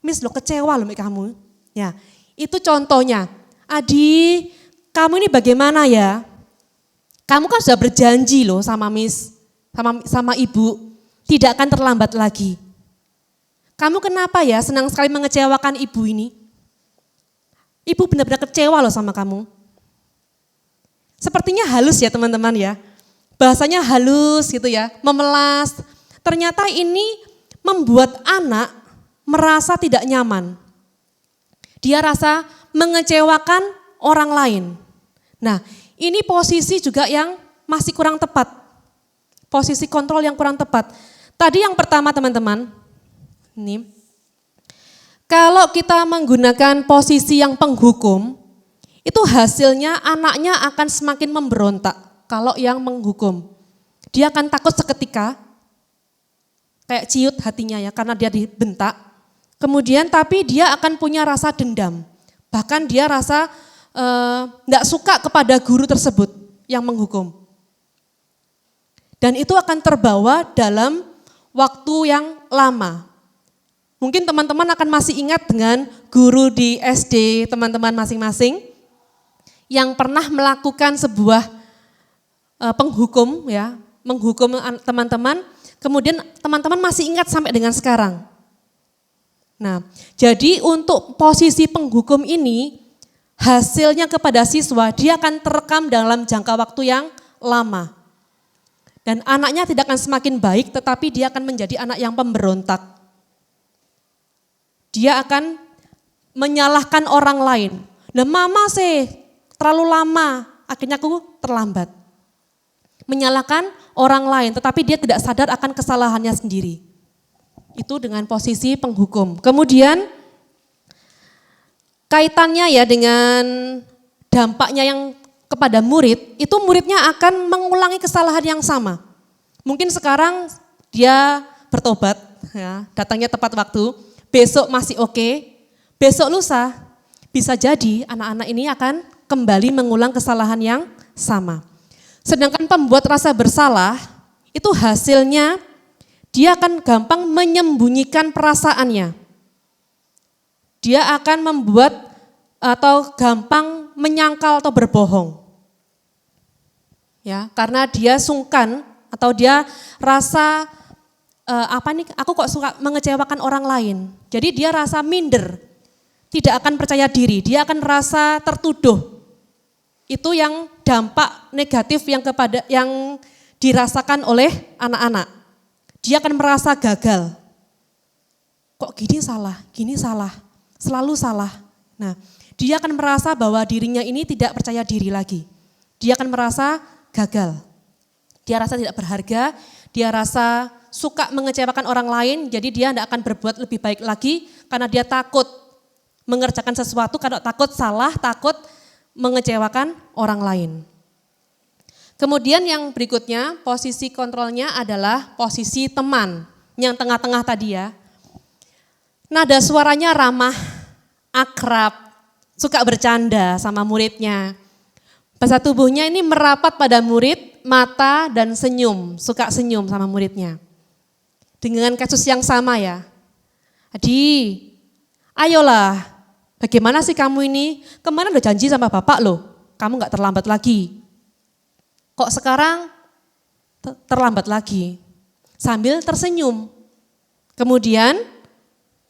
Miss lo kecewa loh kamu. Ya, itu contohnya. Adi, kamu ini bagaimana ya? Kamu kan sudah berjanji loh sama Miss, sama ibu, tidak akan terlambat lagi. Kamu kenapa ya senang sekali mengecewakan ibu ini? Ibu benar-benar kecewa loh sama kamu. Sepertinya halus ya teman-teman ya. Bahasanya halus gitu ya, memelas. Ternyata ini membuat anak merasa tidak nyaman. Dia rasa mengecewakan orang lain. Nah, ini posisi juga yang masih kurang tepat. Posisi kontrol yang kurang tepat. Tadi yang pertama teman-teman, ini. Kalau kita menggunakan posisi yang penghukum, itu hasilnya anaknya akan semakin memberontak kalau yang menghukum. Dia akan takut seketika, kayak ciut hatinya ya karena dia dibentak. Kemudian tapi dia akan punya rasa dendam. Bahkan dia rasa enggak suka kepada guru tersebut yang menghukum. Dan itu akan terbawa dalam waktu yang lama. Mungkin teman-teman akan masih ingat dengan guru di SD teman-teman masing-masing yang pernah melakukan sebuah penghukum ya, menghukum teman-teman, kemudian teman-teman masih ingat sampai dengan sekarang. Nah, jadi untuk posisi penghukum ini hasilnya kepada siswa dia akan terekam dalam jangka waktu yang lama. Dan anaknya tidak akan semakin baik tetapi dia akan menjadi anak yang pemberontak. Dia akan menyalahkan orang lain. Nah, mama sih terlalu lama, akhirnya aku terlambat. Menyalahkan orang lain, tetapi dia tidak sadar akan kesalahannya sendiri. Itu dengan posisi penghukum. Kemudian kaitannya ya dengan dampaknya yang kepada murid, itu muridnya akan mengulangi kesalahan yang sama. Mungkin sekarang dia bertobat, ya, datangnya tepat waktu, besok masih oke, besok lusa bisa jadi anak-anak ini akan kembali mengulang kesalahan yang sama. Sedangkan pembuat rasa bersalah, itu hasilnya dia akan gampang menyembunyikan perasaannya. Dia akan membuat atau gampang menyangkal atau berbohong. Ya, karena dia sungkan atau dia rasa aku kok suka mengecewakan orang lain. Jadi dia rasa minder, tidak akan percaya diri, dia akan rasa tertuduh. Itu yang dampak negatif yang dirasakan oleh anak-anak. Dia akan merasa gagal. Kok gini salah, selalu salah. Nah, dia akan merasa bahwa dirinya ini tidak percaya diri lagi. Dia akan merasa gagal. Dia rasa tidak berharga, dia rasa suka mengecewakan orang lain, jadi dia tidak akan berbuat lebih baik lagi karena dia takut mengerjakan sesuatu, karena takut salah, takut mengecewakan orang lain. Kemudian yang berikutnya, posisi kontrolnya adalah posisi teman, yang tengah-tengah tadi ya. Nada suaranya ramah, akrab, suka bercanda sama muridnya. Bahasa tubuhnya ini merapat pada murid, mata dan senyum, suka senyum sama muridnya. Dengan kasus yang sama ya. Adi, ayolah. Bagaimana sih kamu ini? Kemarin udah janji sama bapak loh, kamu gak terlambat lagi. Kok sekarang terlambat lagi? Sambil tersenyum. Kemudian,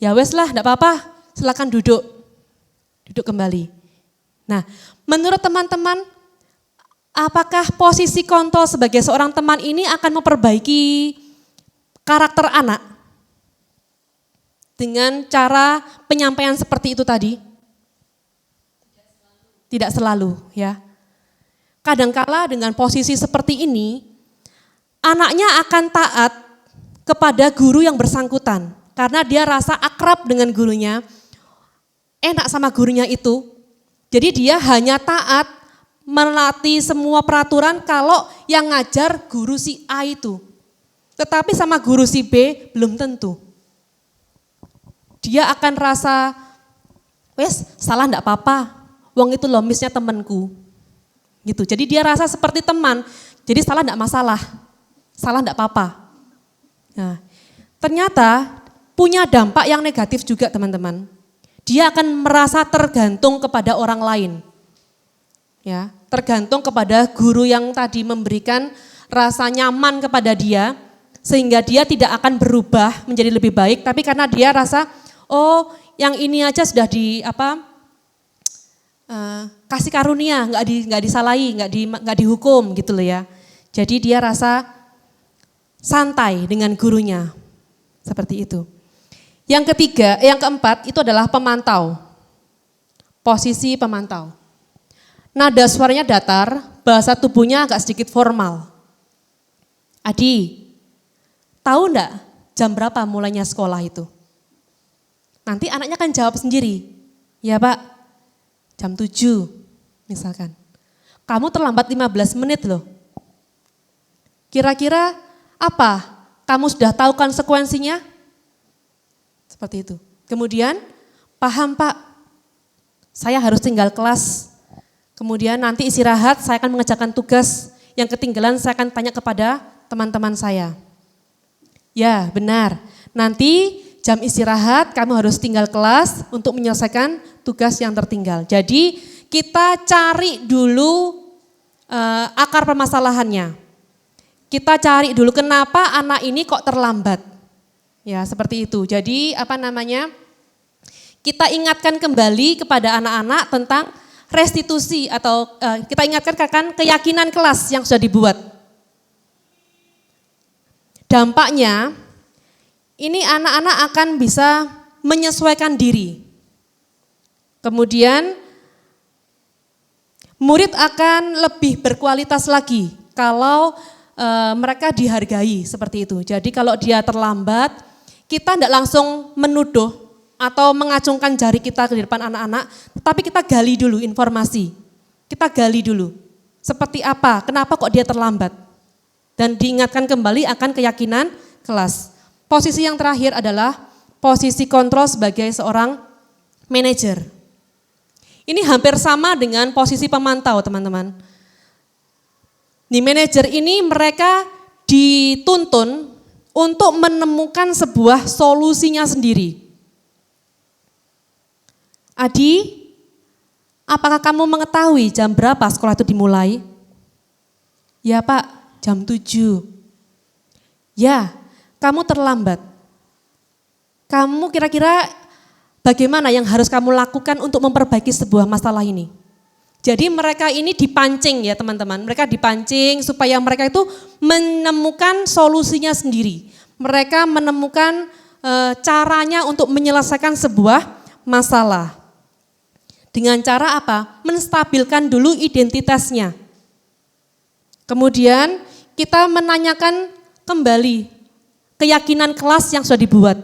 ya wes lah, gak apa-apa, silakan duduk. Duduk kembali. Nah, menurut teman-teman, apakah posisi kontrol sebagai seorang teman ini akan memperbaiki karakter anak? Dengan cara penyampaian seperti itu tadi? Tidak selalu ya. Kadangkala dengan posisi seperti ini, anaknya akan taat kepada guru yang bersangkutan. Karena dia rasa akrab dengan gurunya, enak sama gurunya itu. Jadi dia hanya taat menaati semua peraturan kalau yang ngajar guru si A itu. Tetapi sama guru si B belum tentu. Dia akan rasa, wes salah enggak apa-apa, wong itu loh misnya temanku. Gitu. Jadi dia rasa seperti teman, jadi salah enggak masalah, salah enggak apa-apa. Nah, ternyata punya dampak yang negatif juga teman-teman. Dia akan merasa tergantung kepada orang lain. Ya, tergantung kepada guru yang tadi memberikan rasa nyaman kepada dia, sehingga dia tidak akan berubah menjadi lebih baik, tapi karena dia rasa oh, yang ini aja sudah kasih karunia, nggak disalahi, nggak dihukum gitu loh ya. Jadi dia rasa santai dengan gurunya, seperti itu. Yang keempat itu adalah pemantau. Posisi pemantau. Nada suaranya datar, bahasa tubuhnya agak sedikit formal. Adi, tahu enggak jam berapa mulainya sekolah itu? Nanti anaknya kan jawab sendiri, ya Pak, jam 7. Misalkan, kamu terlambat 15 menit loh. Kira-kira apa? Kamu sudah tahu konsekuensinya? Seperti itu. Kemudian, paham Pak, saya harus tinggal kelas. Kemudian nanti istirahat, saya akan mengerjakan tugas. Yang ketinggalan saya akan tanya kepada teman-teman saya. Ya, benar. Nanti jam istirahat kamu harus tinggal kelas untuk menyelesaikan tugas yang tertinggal. Jadi kita cari dulu akar permasalahannya. Kita cari dulu kenapa anak ini kok terlambat. Ya, seperti itu. Jadi kita ingatkan kembali kepada anak-anak tentang restitusi atau kita ingatkan akan keyakinan kelas yang sudah dibuat. Dampaknya ini anak-anak akan bisa menyesuaikan diri. Kemudian murid akan lebih berkualitas lagi kalau mereka dihargai seperti itu. Jadi kalau dia terlambat, kita tidak langsung menuduh atau mengacungkan jari kita ke depan anak-anak, tapi kita gali dulu informasi. Kita gali dulu. Seperti apa, kenapa kok dia terlambat? Dan diingatkan kembali akan keyakinan kelas. Posisi yang terakhir adalah posisi kontrol sebagai seorang manajer. Ini hampir sama dengan posisi pemantau, teman-teman. Di manajer ini mereka dituntun untuk menemukan sebuah solusinya sendiri. Adi, apakah kamu mengetahui jam berapa sekolah itu dimulai? Ya Pak, jam 7. Ya, kamu terlambat. Kamu kira-kira bagaimana yang harus kamu lakukan untuk memperbaiki sebuah masalah ini? Jadi mereka ini dipancing ya teman-teman, mereka dipancing supaya mereka itu menemukan solusinya sendiri. Mereka menemukan caranya untuk menyelesaikan sebuah masalah. Dengan cara apa? Menstabilkan dulu identitasnya. Kemudian kita menanyakan kembali keyakinan kelas yang sudah dibuat.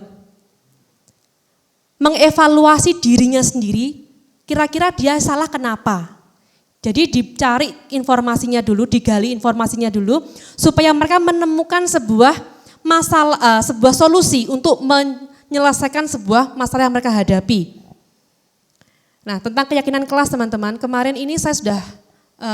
Mengevaluasi dirinya sendiri, kira-kira dia salah kenapa? Jadi dicari informasinya dulu, digali informasinya dulu, supaya mereka menemukan sebuah masalah, sebuah solusi untuk menyelesaikan sebuah masalah yang mereka hadapi. Nah, tentang keyakinan kelas teman-teman, kemarin ini saya sudah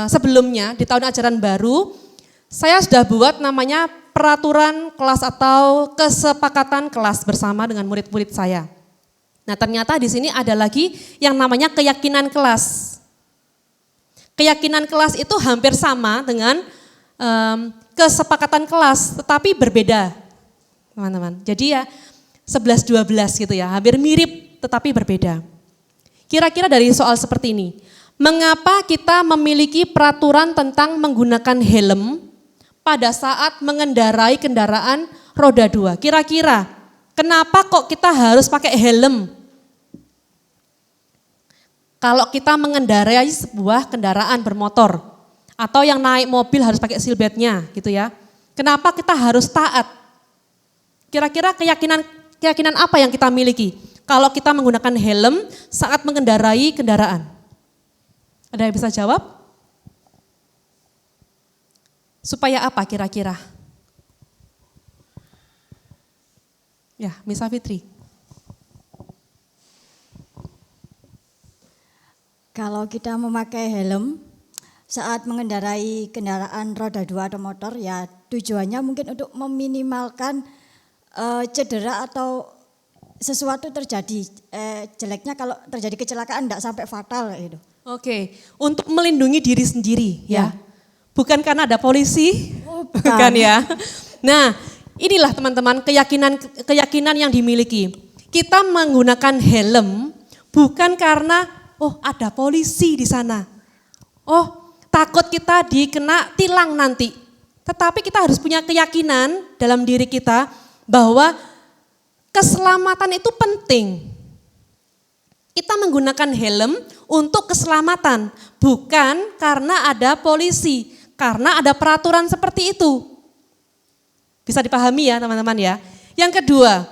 sebelumnya di tahun ajaran baru, saya sudah buat namanya peraturan kelas atau kesepakatan kelas bersama dengan murid-murid saya. Nah, ternyata di sini ada lagi yang namanya keyakinan kelas. Keyakinan kelas itu hampir sama dengan kesepakatan kelas, tetapi berbeda, teman-teman. Jadi ya 11-12 gitu ya, hampir mirip tetapi berbeda. Kira-kira dari soal seperti ini, mengapa kita memiliki peraturan tentang menggunakan helm pada saat mengendarai kendaraan roda 2? Kira-kira kenapa kok kita harus pakai helm? Kalau kita mengendarai sebuah kendaraan bermotor atau yang naik mobil harus pakai seatbeltnya gitu ya. Kenapa kita harus taat? Kira-kira keyakinan apa yang kita miliki? Kalau kita menggunakan helm saat mengendarai kendaraan. Ada yang bisa jawab? Supaya apa kira-kira? Ya, Miss Fitri. Kalau kita memakai helm saat mengendarai kendaraan roda 2 atau motor, ya tujuannya mungkin untuk meminimalkan cedera atau sesuatu terjadi, jeleknya kalau terjadi kecelakaan tidak sampai fatal gitu. Oke, untuk melindungi diri sendiri ya. Bukan karena ada polisi, bukan ya. Nah, inilah teman-teman keyakinan yang dimiliki. Kita menggunakan helm bukan karena ada polisi di sana. Takut kita dikena tilang nanti. Tetapi kita harus punya keyakinan dalam diri kita bahwa keselamatan itu penting. Kita menggunakan helm untuk keselamatan, bukan karena ada polisi, karena ada peraturan seperti itu. Bisa dipahami ya teman-teman ya. Yang kedua,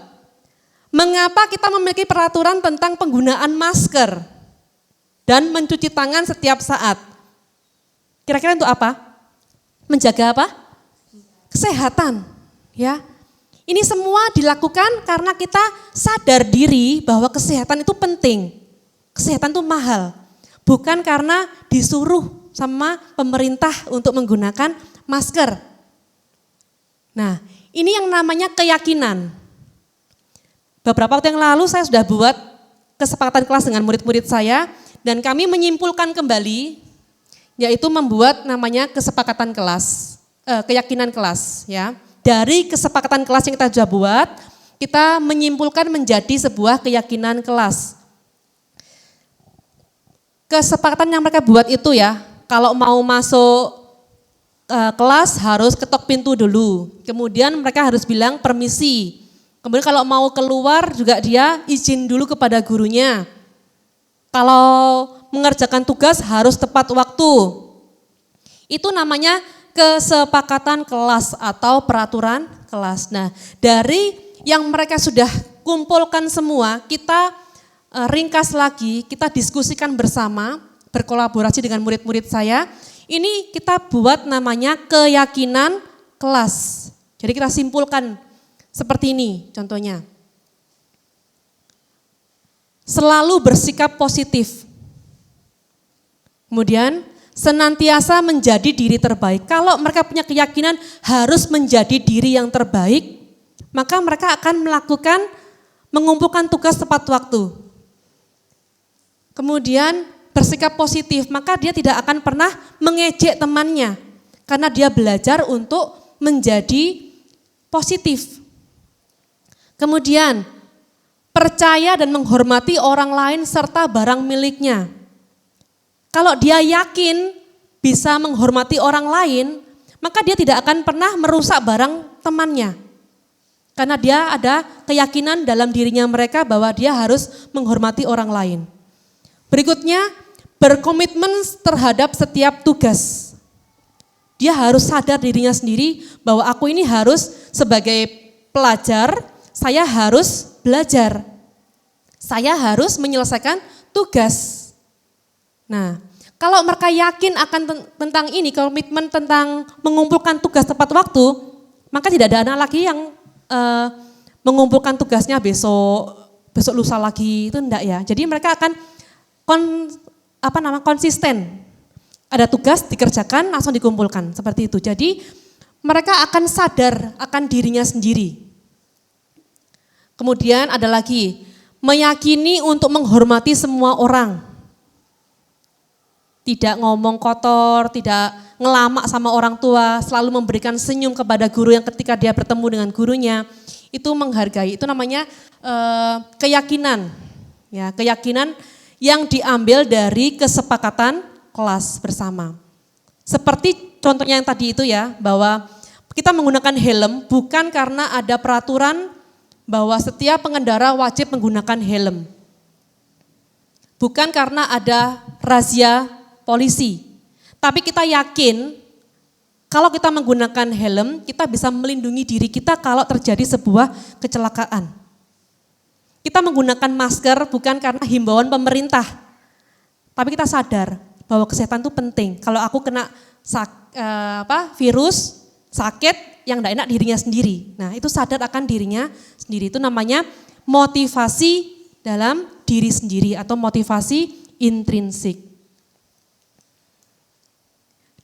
mengapa kita memiliki peraturan tentang penggunaan masker dan mencuci tangan setiap saat? Kira-kira untuk apa? Menjaga apa? Kesehatan, ya. Ini semua dilakukan karena kita sadar diri bahwa kesehatan itu penting. Kesehatan itu mahal. Bukan karena disuruh sama pemerintah untuk menggunakan masker. Nah, ini yang namanya keyakinan. Beberapa waktu yang lalu saya sudah buat kesepakatan kelas dengan murid-murid saya dan kami menyimpulkan kembali yaitu membuat namanya kesepakatan kelas, keyakinan kelas ya. Dari kesepakatan kelas yang kita sudah buat, kita menyimpulkan menjadi sebuah keyakinan kelas. Kesepakatan yang mereka buat itu ya, kalau mau masuk kelas harus ketok pintu dulu. Kemudian mereka harus bilang permisi. Kemudian kalau mau keluar juga dia izin dulu kepada gurunya. Kalau mengerjakan tugas harus tepat waktu. Itu namanya kesepakatan kelas atau peraturan kelas. Nah, dari yang mereka sudah kumpulkan semua, kita ringkas lagi, kita diskusikan bersama, berkolaborasi dengan murid-murid saya. Ini kita buat namanya keyakinan kelas. Jadi kita simpulkan seperti ini contohnya. Selalu bersikap positif. Kemudian senantiasa menjadi diri terbaik. Kalau mereka punya keyakinan harus menjadi diri yang terbaik, maka mereka akan mengumpulkan tugas tepat waktu. Kemudian bersikap positif, maka dia tidak akan pernah mengejek temannya, karena dia belajar untuk menjadi positif. Kemudian percaya dan menghormati orang lain serta barang miliknya. Kalau dia yakin bisa menghormati orang lain, maka dia tidak akan pernah merusak barang temannya. Karena dia ada keyakinan dalam dirinya mereka bahwa dia harus menghormati orang lain. Berikutnya, berkomitmen terhadap setiap tugas. Dia harus sadar dirinya sendiri bahwa aku ini harus sebagai pelajar, saya harus belajar. Saya harus menyelesaikan tugas. Nah, kalau mereka yakin akan tentang ini, komitmen tentang mengumpulkan tugas tepat waktu, maka tidak ada anak lagi yang mengumpulkan tugasnya besok lusa lagi, itu enggak ya. Jadi mereka akan konsisten. Ada tugas dikerjakan langsung dikumpulkan, seperti itu. Jadi mereka akan sadar akan dirinya sendiri. Kemudian ada lagi, meyakini untuk menghormati semua orang. Tidak ngomong kotor, tidak ngelamak sama orang tua, selalu memberikan senyum kepada guru yang ketika dia bertemu dengan gurunya, itu menghargai. Itu namanya keyakinan. Ya, keyakinan yang diambil dari kesepakatan kelas bersama. Seperti contohnya yang tadi itu ya, bahwa kita menggunakan helm bukan karena ada peraturan bahwa setiap pengendara wajib menggunakan helm. Bukan karena ada razia polisi. Tapi kita yakin kalau kita menggunakan helm, kita bisa melindungi diri kita kalau terjadi sebuah kecelakaan. Kita menggunakan masker bukan karena himbauan pemerintah. Tapi kita sadar bahwa kesehatan itu penting. Kalau aku kena virus, sakit yang tidak enak dirinya sendiri. Nah, itu sadar akan dirinya sendiri. Itu namanya motivasi dalam diri sendiri atau motivasi intrinsik.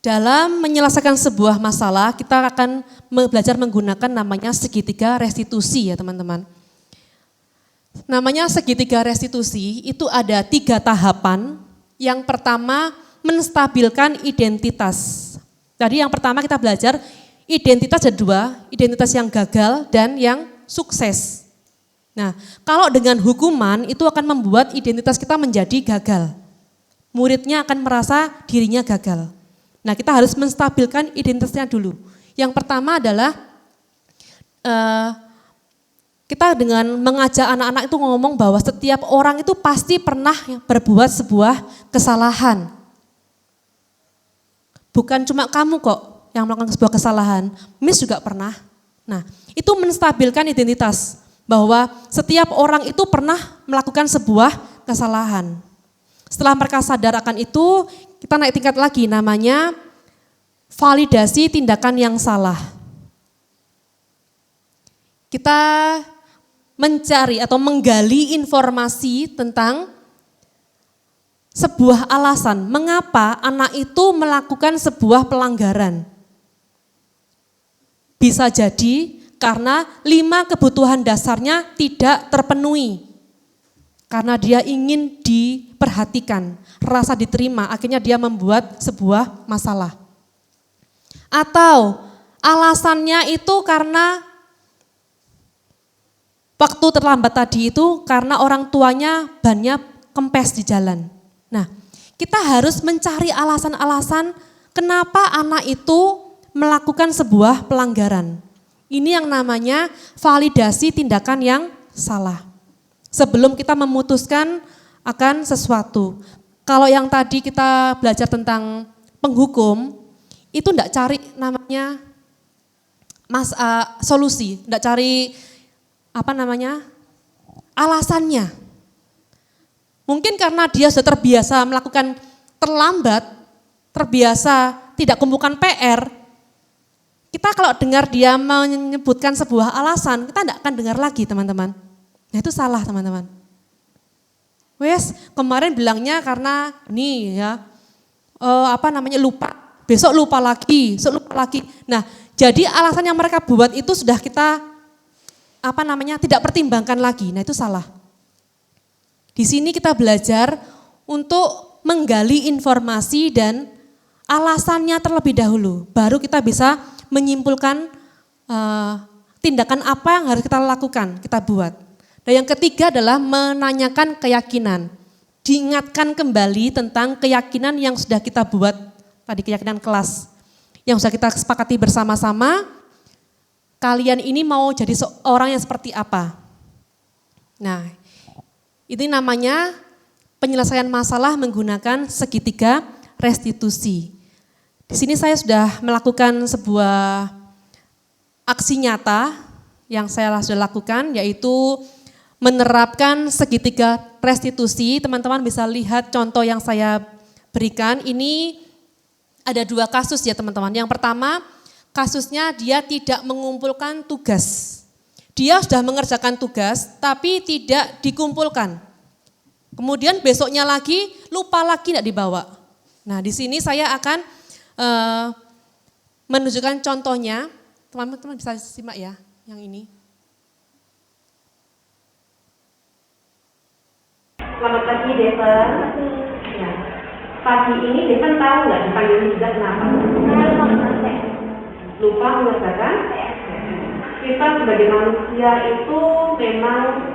Dalam menyelesaikan sebuah masalah, kita akan belajar menggunakan namanya segitiga restitusi ya teman-teman. Namanya segitiga restitusi itu ada 3 tahapan. Yang pertama menstabilkan identitas. Tadi yang pertama kita belajar identitas ada 2, identitas yang gagal dan yang sukses. Nah, kalau dengan hukuman itu akan membuat identitas kita menjadi gagal. Muridnya akan merasa dirinya gagal. Nah, kita harus menstabilkan identitasnya dulu. Yang pertama adalah kita dengan mengajak anak-anak itu ngomong bahwa setiap orang itu pasti pernah berbuat sebuah kesalahan. Bukan cuma kamu kok yang melakukan sebuah kesalahan, Miss juga pernah. Nah, itu menstabilkan identitas bahwa setiap orang itu pernah melakukan sebuah kesalahan. Setelah mereka sadar akan itu, kita naik tingkat lagi namanya validasi tindakan yang salah. Kita mencari atau menggali informasi tentang sebuah alasan mengapa anak itu melakukan sebuah pelanggaran. Bisa jadi karena 5 kebutuhan dasarnya tidak terpenuhi. Karena dia ingin diperhatikan, rasa diterima, akhirnya dia membuat sebuah masalah. Atau alasannya itu karena waktu terlambat tadi itu karena orang tuanya bannya kempes di jalan. Nah, kita harus mencari alasan-alasan kenapa anak itu melakukan sebuah pelanggaran. Ini yang namanya validasi tindakan yang salah. Sebelum kita memutuskan akan sesuatu. Kalau yang tadi kita belajar tentang penghukum, itu enggak cari namanya solusi, enggak cari alasannya. Mungkin karena dia sudah terbiasa melakukan terlambat, terbiasa tidak kumpulkan PR, kita kalau dengar dia menyebutkan sebuah alasan, kita tidak akan dengar lagi teman-teman. Nah itu salah teman-teman. Kemarin bilangnya karena ini ya, lupa, besok lupa lagi. Nah jadi alasan yang mereka buat itu sudah kita tidak pertimbangkan lagi, nah itu salah. Di sini kita belajar untuk menggali informasi dan alasannya terlebih dahulu, baru kita bisa menyimpulkan tindakan apa yang harus kita lakukan, kita buat. Dan yang ketiga adalah menanyakan keyakinan, diingatkan kembali tentang keyakinan yang sudah kita buat, tadi keyakinan kelas, yang sudah kita sepakati bersama-sama, kalian ini mau jadi orang yang seperti apa. Nah, ini namanya penyelesaian masalah menggunakan segitiga restitusi. Di sini saya sudah melakukan sebuah aksi nyata yang saya sudah lakukan, yaitu menerapkan segitiga restitusi. Teman-teman bisa lihat contoh yang saya berikan. Ini ada 2 kasus ya teman-teman. Yang pertama, kasusnya dia tidak mengumpulkan tugas. Dia sudah mengerjakan tugas tapi tidak dikumpulkan. Kemudian besoknya lagi lupa lagi tidak dibawa. Nah di sini saya akan menunjukkan contohnya. Teman-teman bisa simak ya yang ini. Selamat pagi Devan. Ya. Pagi ini Devan tahu nggak dipanggil juga kenapa? Lupa mengerjakan? Kita sebagai manusia itu memang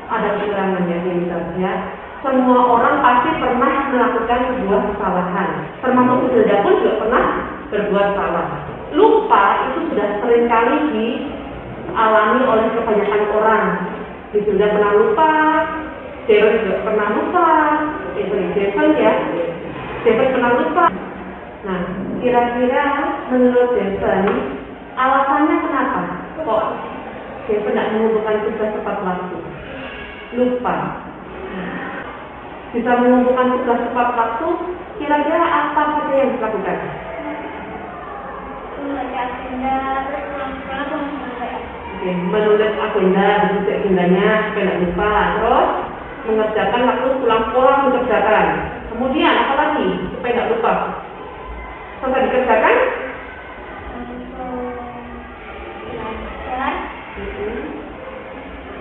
ada kekurangannya, ya. Semua orang pasti pernah melakukan sebuah kesalahan, termasuk Hilda pun juga pernah berbuat salah. Lupa itu sudah seringkali dialami oleh kebanyakan orang. Hilda pernah lupa, Devan juga pernah lupa, Devan pernah lupa. Nah, kira-kira menurut Devan, alasannya kenapa kok Devan tidak mengumpulkan tugas tepat waktu? Lupa. Bisa mengumpulkan tugas tepat waktu, kira-kira apa saja yang dilakukan? Menulis agenda, menulis agendanya supaya tidak lupa, terus mengerjakan waktu pulang sekolah mengerjakan. Kemudian apa lagi supaya tidak lupa? Setelah dikerjakan?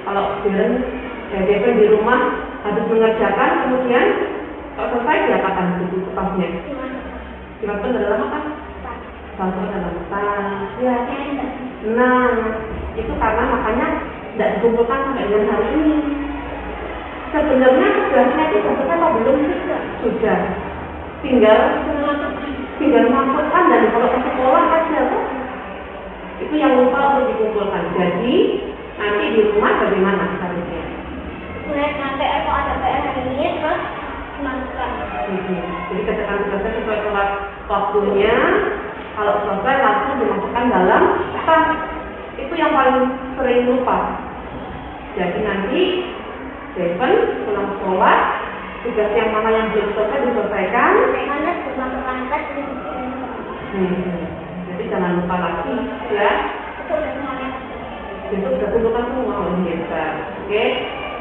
Kalau Devan di rumah habis mengerjakan, kemudian kalau selesai diapakan buku kertasnya? Dimakan dalam apa? Dimakan dalam tas. Ya. Nah, itu karena makanya tidak dikumpulkan sampai dengan hari ini. Sebenarnya tugasnya itu selesai atau belum? Sudah. Tinggal masukkan dan kalau ke sekolah aja tuh. Itu yang lupa untuk dikumpulkan. Jadi nanti di rumah bagaimana harusnya? Nanti kalau ada PR hari ini terus masukkan. Jadi kerjakan tugasnya sesuai waktunya. Kalau selesai langsung dimasukkan dalam tas. Itu yang paling sering lupa. Jadi nanti Devan pulang sekolah Tugas yang mana yang belum selesai diselesaikan. Bagaimana memasukkan tes di Jadi jangan lupa lagi ya. itu udah semuanya. Itu sudah kumpulkan semua hebat. Oke.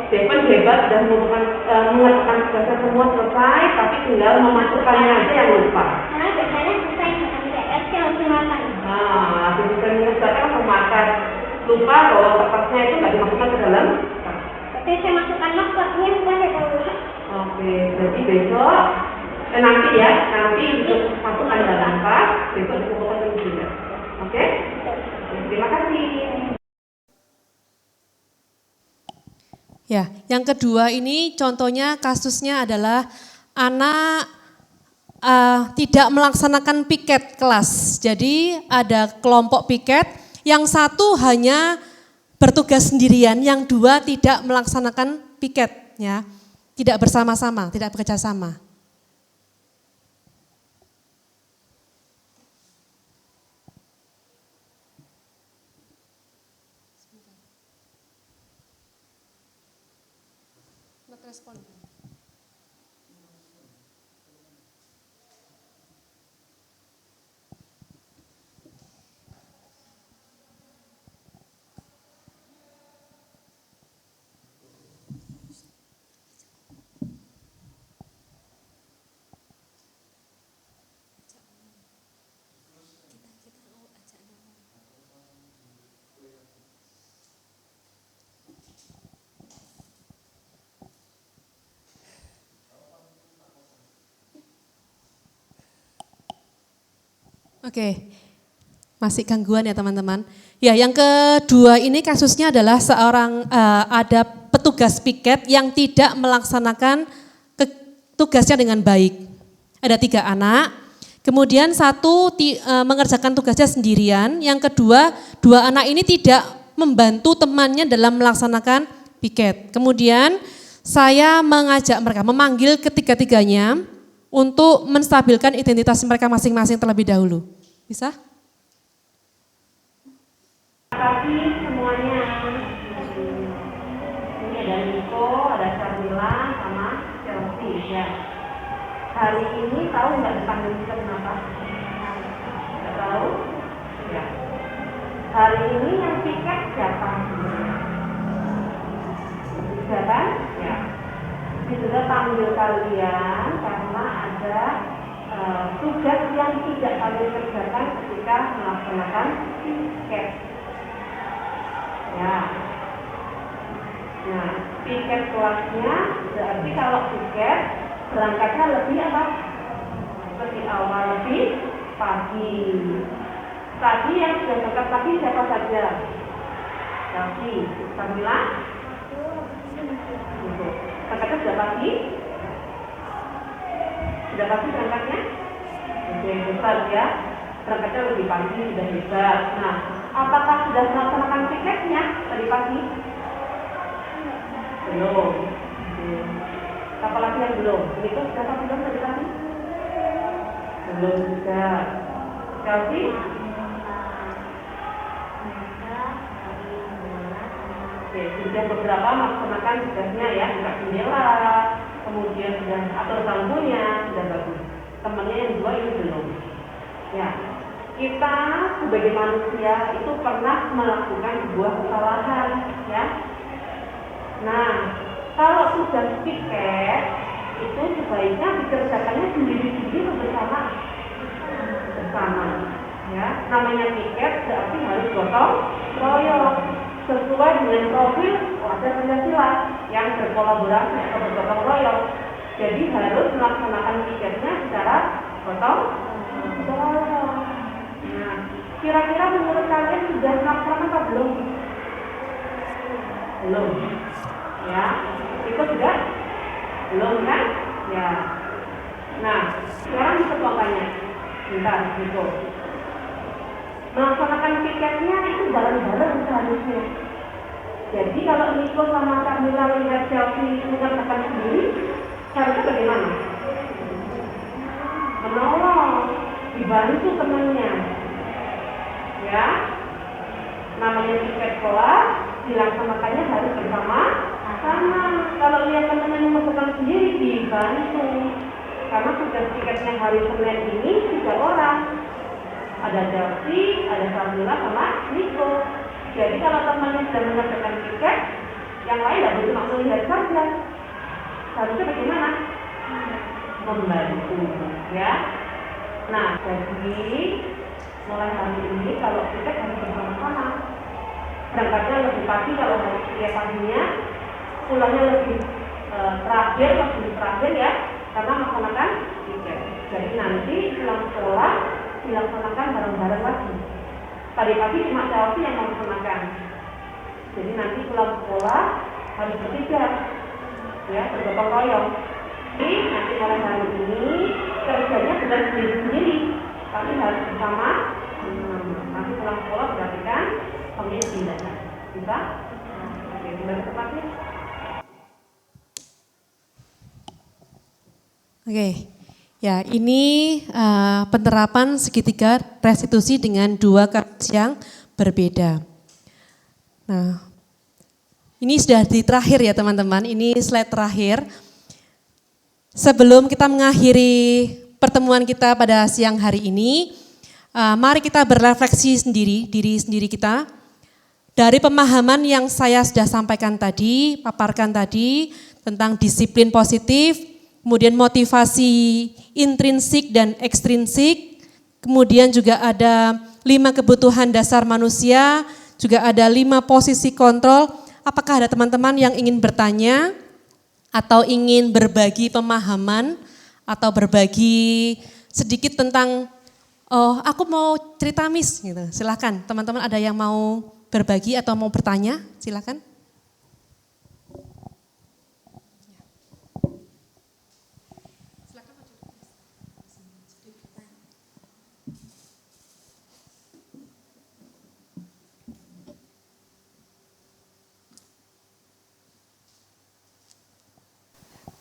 Stephen hebat dan mengerjakan tugasnya semua selesai, tapi tinggal memasukkannya aja yang lupa. Karena biasanya selesai dengan PS harus dimakan. Nah, habis kita mengerjakan memakan, lupa bahwa kertasnya itu nggak dimasukkan ke dalam. Tapi saya masukkan maksudnya bukan ya kalau Oke, berarti besok, nanti untuk masukkan dalam tas, besok dikumpulkan juga. Oke? Terima kasih. Ya, yang kedua ini contohnya kasusnya adalah anak tidak melaksanakan piket kelas. Jadi ada kelompok piket, yang satu hanya bertugas sendirian, yang dua tidak melaksanakan piket, ya, tidak bersama-sama, tidak bekerja sama. Oke, masih gangguan ya teman-teman. Ya, yang kedua ini kasusnya adalah ada petugas piket yang tidak melaksanakan tugasnya dengan baik. Ada 3 anak, kemudian satu mengerjakan tugasnya sendirian, yang kedua 2 anak ini tidak membantu temannya dalam melaksanakan piket. Kemudian saya mengajak mereka, memanggil ketiga-tiganya untuk menstabilkan identitas mereka masing-masing terlebih dahulu. Bisa? Terima kasih semuanya. Ini ada Niko, ada Camila, sama Chelsea ya. Hari ini tahu nggak dipanggil kita kenapa? Nggak tahu? Ya. Hari ini yang piket siapa? Bisa kan? Ya. Ini sudah panggil kalian karena ada tugas yang tidak kalian kerjakan ketika melaksanakan piket. Ya. Nah, piket kelasnya berarti kalau piket berangkatnya lebih apa? Lebih awal, lebih pagi. Tadi yang sudah berangkat pagi siapa saja? Tapi, Camila? Berangkatnya sudah pagi? Sudah pagi berangkatnya? Oke, besar ya. Berangkatnya lebih pagi, sudah hebat. Nah, apakah sudah melaksanakan piketnya tadi pagi? Belum. Apalagi yang belum? Itu siapa belum tadi pagi? Belum juga. Chelsea? Oke, sudah beberapa melaksanakan tugasnya ya, buka jendela, kemudian sudah atur bangkunya, sudah bagus. Temannya yang 2 ini belum. Ya, kita sebagai manusia itu pernah melakukan sebuah kesalahan, ya. Nah, kalau tugas piket itu sebaiknya dikerjakannya sendiri-sendiri bersama, ya. Namanya piket berarti harus gotong royong sesuai dengan profil wadah Pancasila yang berkolaborasi atau bergotong royong. Jadi harus melaksanakan piketnya secara gotong royong. Nah, kira-kira menurut kalian sudah melaksanakan apa belum? Belum. Ya, itu sudah belum kan? Ya. Nah, sekarang kita mau tanya, bentar, Niko. Melaksanakan piketnya itu bareng-bareng seharusnya. Jadi kalau Niko sama Camila lihat Chelsea mengerjakan sendiri, harusnya bagaimana? Menolong, dibantu temannya. Ya, namanya piket kelas, dilaksanakannya harus bersama. Sama, kalau lihat teman-teman yang bukan sendiri, dibantu. Karena tugas tiketnya hari Senin ini 3 orang. Ada Delsi, ada Samila, sama Niko. Jadi kalau temannya sudah mengerjakan tiket, yang lain tidak boleh cuma melihat saja. Harusnya bagaimana? Membantu, ya. Nah, jadi mulai hari ini kalau tiket harus bersama-sama. Berangkatnya lebih pagi kalau hari setiap paginya, pulangnya lebih terakhir ya, karena melaksanakan tiket. Jadi nanti pulang sekolah dilaksanakan bareng-bareng lagi. Tadi pagi cuma Chelsea yang melaksanakan. Jadi nanti pulang sekolah harus bertiga, ya, bergotong royong. Jadi nanti mulai hari ini kerjanya bukan sendiri-sendiri, tapi harus bersama. Nanti pulang sekolah berarti kan pemilik tindakan. Bisa? Oke, kembali ke tempatnya. Oke, ya ini penerapan segitiga restitusi dengan 2 kasus yang berbeda. Nah, ini sudah di terakhir ya teman-teman, ini slide terakhir. Sebelum kita mengakhiri pertemuan kita pada siang hari ini, mari kita berefleksi diri sendiri kita. Dari pemahaman yang saya sudah sampaikan tadi, paparkan tadi tentang disiplin positif, kemudian motivasi intrinsik dan ekstrinsik, kemudian juga ada 5 kebutuhan dasar manusia, juga ada 5 posisi kontrol. Apakah ada teman-teman yang ingin bertanya atau ingin berbagi pemahaman atau berbagi sedikit tentang, oh aku mau cerita Miss, gitu. Silakan teman-teman, ada yang mau berbagi atau mau bertanya, silakan.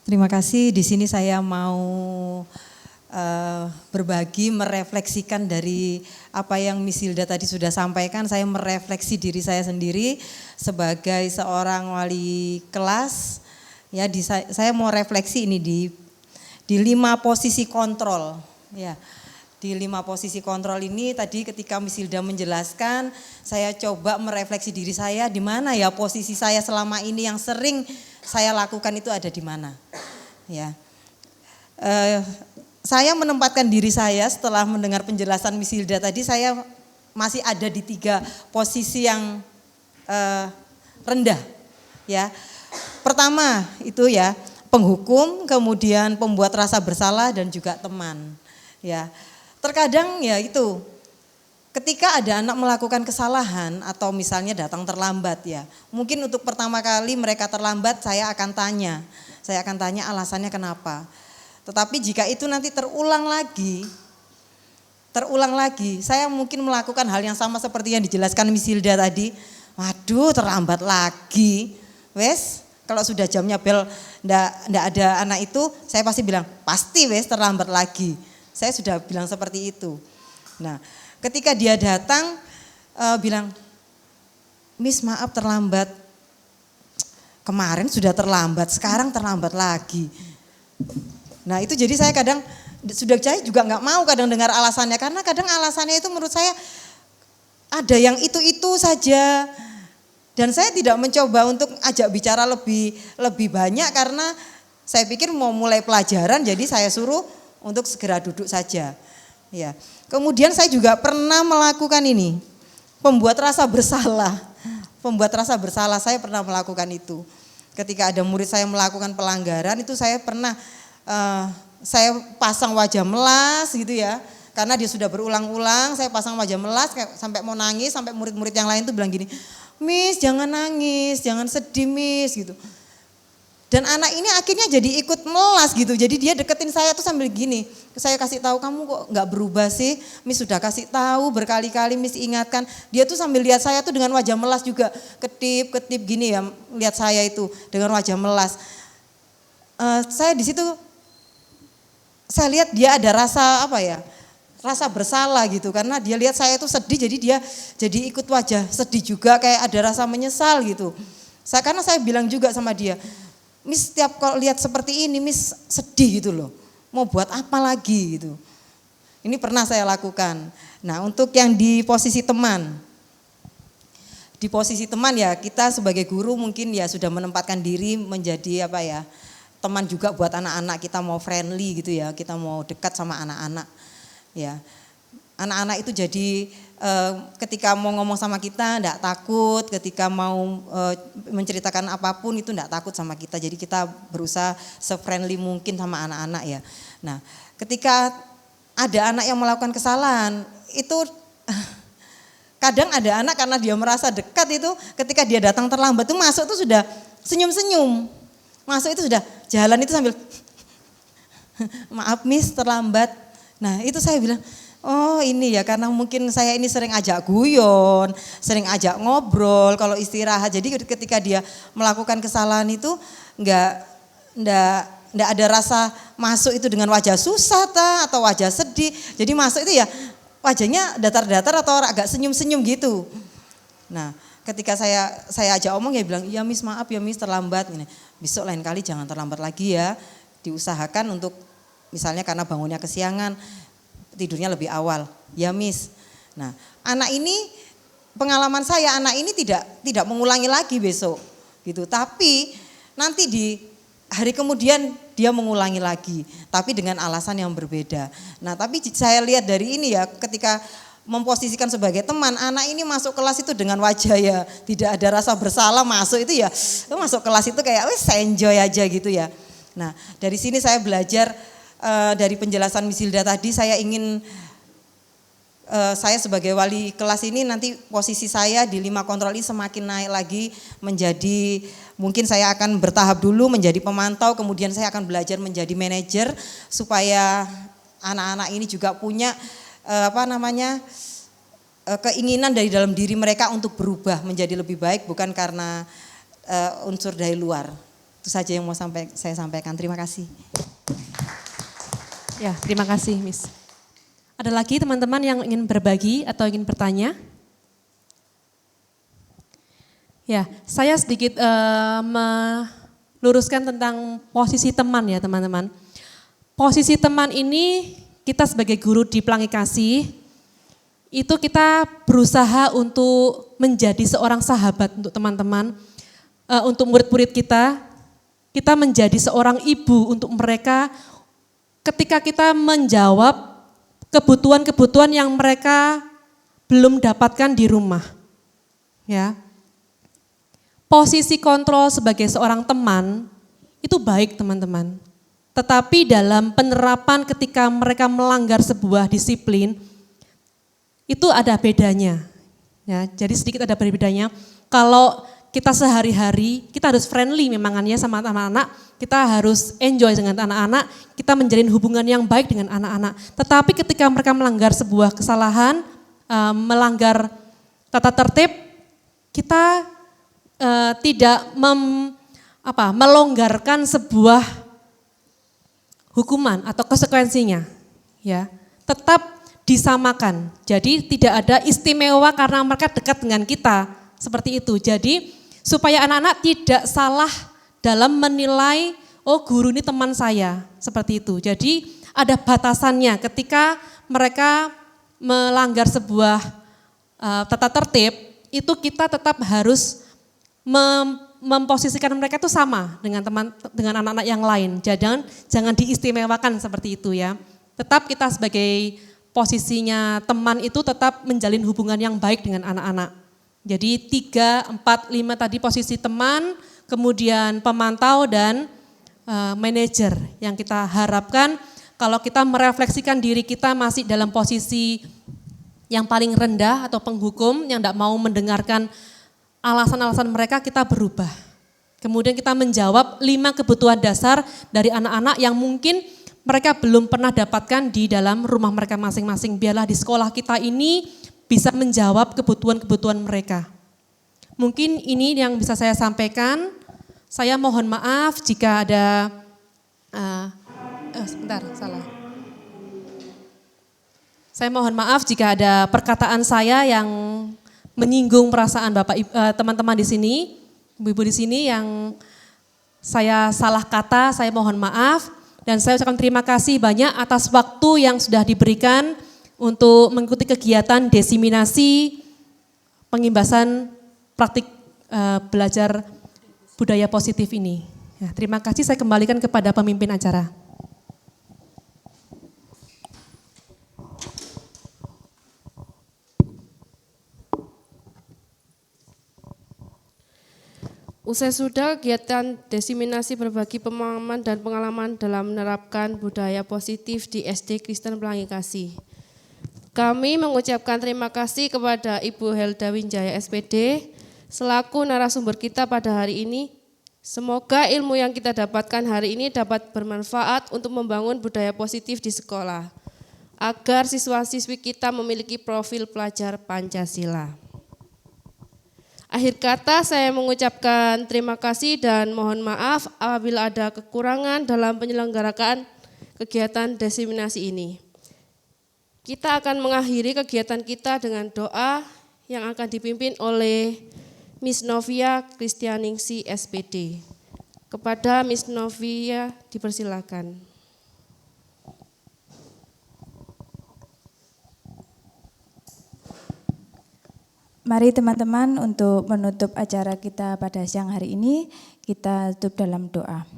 Terima kasih. Di sini saya mau berbagi, merefleksikan dari apa yang Miss Hilda tadi sudah sampaikan. Saya merefleksi diri saya sendiri sebagai seorang wali kelas. Ya, saya mau refleksi ini di 5 posisi kontrol. Ya, di 5 posisi kontrol ini tadi ketika Miss Hilda menjelaskan, saya coba merefleksi diri saya di mana ya posisi saya selama ini yang sering saya lakukan itu ada di mana. Ya, saya menempatkan diri saya setelah mendengar penjelasan Miss Hilda tadi, saya masih ada di 3 posisi yang rendah. Ya, pertama itu ya penghukum, kemudian pembuat rasa bersalah dan juga teman. Ya, terkadang ya itu. Ketika ada anak melakukan kesalahan atau misalnya datang terlambat ya, mungkin untuk pertama kali mereka terlambat saya akan tanya alasannya kenapa. Tetapi jika itu nanti terulang lagi, saya mungkin melakukan hal yang sama seperti yang dijelaskan Miss Hilda tadi. Waduh, terlambat lagi. Wes, kalau sudah jamnya bel ndak ada anak itu, saya pasti bilang, pasti wes terlambat lagi. Saya sudah bilang seperti itu. Nah, ketika dia datang bilang, Miss maaf terlambat, kemarin sudah terlambat, sekarang terlambat lagi. Nah itu jadi saya kadang, saya juga nggak mau kadang dengar alasannya, karena kadang alasannya itu menurut saya ada yang itu saja. Dan saya tidak mencoba untuk ajak bicara lebih banyak karena saya pikir mau mulai pelajaran, jadi saya suruh untuk segera duduk saja. Ya. Kemudian saya juga pernah melakukan ini, pembuat rasa bersalah. Pembuat rasa bersalah saya pernah melakukan itu. Ketika ada murid saya melakukan pelanggaran itu saya pernah, saya pasang wajah melas gitu ya. Karena dia sudah berulang-ulang, saya pasang wajah melas sampai mau nangis, sampai murid-murid yang lain tuh bilang gini, Miss jangan nangis, jangan sedih Miss gitu. Dan anak ini akhirnya jadi ikut melas gitu, jadi dia deketin saya tuh sambil gini, saya kasih tahu kamu kok nggak berubah sih, Miss sudah kasih tahu berkali-kali Miss ingatkan, dia tuh sambil lihat saya tuh dengan wajah melas juga, ketip gini ya, lihat saya itu dengan wajah melas. Saya di situ, saya lihat dia ada rasa apa ya, rasa bersalah gitu, karena dia lihat saya itu sedih, jadi dia jadi ikut wajah sedih juga, kayak ada rasa menyesal gitu. Karena saya bilang juga sama dia, Miss setiap kalau lihat seperti ini Miss sedih gitu loh. Mau buat apa lagi gitu. Ini pernah saya lakukan. Nah untuk yang di posisi teman. Di posisi teman ya kita sebagai guru mungkin ya sudah menempatkan diri menjadi apa ya, teman juga buat anak-anak, kita mau friendly gitu ya, kita mau dekat sama anak-anak ya. Anak-anak itu jadi ketika mau ngomong sama kita enggak takut, ketika mau menceritakan apapun itu enggak takut sama kita. Jadi kita berusaha se-friendly mungkin sama anak-anak ya. Nah, ketika ada anak yang melakukan kesalahan, itu kadang ada anak karena dia merasa dekat itu ketika dia datang terlambat itu masuk itu sudah senyum-senyum. Masuk itu sudah jalan itu sambil maaf Miss terlambat. Nah, itu saya bilang oh ini ya karena mungkin saya ini sering ajak guyon, sering ajak ngobrol kalau istirahat. Jadi ketika dia melakukan kesalahan itu enggak ada rasa masuk itu dengan wajah susah atau wajah sedih. Jadi masuk itu ya wajahnya datar-datar atau agak senyum-senyum gitu. Nah, ketika saya ajak omong ya bilang, "Ya Miss, maaf ya Miss terlambat." Besok lain kali jangan terlambat lagi ya. Diusahakan untuk misalnya karena bangunnya kesiangan, tidurnya lebih awal. Ya Miss. Nah, anak ini pengalaman saya anak ini tidak mengulangi lagi besok gitu. Tapi nanti di hari kemudian dia mengulangi lagi, tapi dengan alasan yang berbeda. Nah, tapi saya lihat dari ini ya ketika memposisikan sebagai teman, anak ini masuk kelas itu dengan wajah ya tidak ada rasa bersalah masuk itu ya, masuk kelas itu kayak wes enjoy aja gitu ya. Nah, dari sini saya belajar dari penjelasan Miss Hilda tadi, saya ingin saya sebagai wali kelas ini nanti posisi saya di 5 kontrol ini semakin naik lagi menjadi, mungkin saya akan bertahap dulu menjadi pemantau, kemudian saya akan belajar menjadi manajer supaya anak-anak ini juga punya keinginan dari dalam diri mereka untuk berubah menjadi lebih baik, bukan karena unsur dari luar. Itu saja yang mau saya sampaikan. Terima kasih. Ya, terima kasih Miss. Ada lagi teman-teman yang ingin berbagi atau ingin bertanya? Ya, saya sedikit meluruskan tentang posisi teman ya teman-teman. Posisi teman ini kita sebagai guru di Pelangi Kasih, itu kita berusaha untuk menjadi seorang sahabat untuk teman-teman, untuk murid-murid kita menjadi seorang ibu untuk mereka ketika kita menjawab kebutuhan-kebutuhan yang mereka belum dapatkan di rumah. Ya. Posisi kontrol sebagai seorang teman itu baik teman-teman. Tetapi dalam penerapan ketika mereka melanggar sebuah disiplin itu ada bedanya. Ya, jadi sedikit ada bedanya. Kalau kita sehari-hari kita harus friendly memangannya sama anak-anak, kita harus enjoy dengan anak-anak, kita menjalin hubungan yang baik dengan anak-anak. Tetapi ketika mereka melanggar sebuah kesalahan, melanggar tata tertib, kita tidak melonggarkan sebuah hukuman atau konsekuensinya, ya, tetap disamakan. Jadi tidak ada istimewa karena mereka dekat dengan kita, seperti itu. Jadi supaya anak-anak tidak salah dalam menilai, oh guru ini teman saya, seperti itu. Jadi ada batasannya ketika mereka melanggar sebuah tata tertib, itu kita tetap harus memposisikan mereka itu sama dengan anak-anak yang lain. Jangan diistimewakan seperti itu ya. Tetap kita sebagai posisinya teman itu tetap menjalin hubungan yang baik dengan anak-anak. Jadi 3, 4, 5 tadi posisi teman, kemudian pemantau dan manajer yang kita harapkan kalau kita merefleksikan diri kita masih dalam posisi yang paling rendah atau penghukum yang tidak mau mendengarkan alasan-alasan mereka, kita berubah. Kemudian kita menjawab 5 kebutuhan dasar dari anak-anak yang mungkin mereka belum pernah dapatkan di dalam rumah mereka masing-masing. Biarlah di sekolah kita ini bisa menjawab kebutuhan-kebutuhan mereka. Mungkin ini yang bisa saya sampaikan. Saya mohon maaf jika ada, Saya mohon maaf jika ada perkataan saya yang menyinggung perasaan teman-teman di sini, ibu-ibu di sini yang saya salah kata, saya mohon maaf. Dan saya ucapkan terima kasih banyak atas waktu yang sudah diberikan untuk mengikuti kegiatan desiminasi pengimbasan praktik belajar budaya positif ini. Ya, terima kasih, saya kembalikan kepada pemimpin acara. Usai sudah kegiatan desiminasi berbagi pemahaman dan pengalaman dalam menerapkan budaya positif di SD Kristen Pelangi Kasih. Kami mengucapkan terima kasih kepada Ibu Helda Winjaya SPD selaku narasumber kita pada hari ini. Semoga ilmu yang kita dapatkan hari ini dapat bermanfaat untuk membangun budaya positif di sekolah, agar siswa-siswi kita memiliki profil pelajar Pancasila. Akhir kata saya mengucapkan terima kasih dan mohon maaf apabila ada kekurangan dalam penyelenggaraan kegiatan desiminasi ini. Kita akan mengakhiri kegiatan kita dengan doa yang akan dipimpin oleh Miss Novia Kristianingsi SPD. Kepada Miss Novia dipersilakan. Mari teman-teman untuk menutup acara kita pada siang hari ini, kita tutup dalam doa.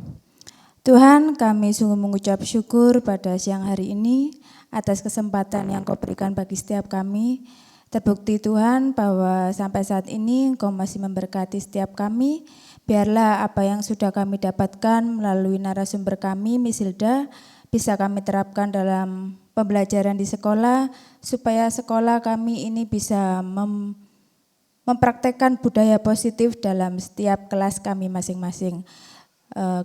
Tuhan, kami sungguh mengucap syukur pada siang hari ini atas kesempatan yang Kau berikan bagi setiap kami. Terbukti Tuhan bahwa sampai saat ini Engkau masih memberkati setiap kami. Biarlah apa yang sudah kami dapatkan melalui narasumber kami, Miss Hilda, bisa kami terapkan dalam pembelajaran di sekolah, supaya sekolah kami ini bisa mempraktekkan budaya positif dalam setiap kelas kami masing-masing.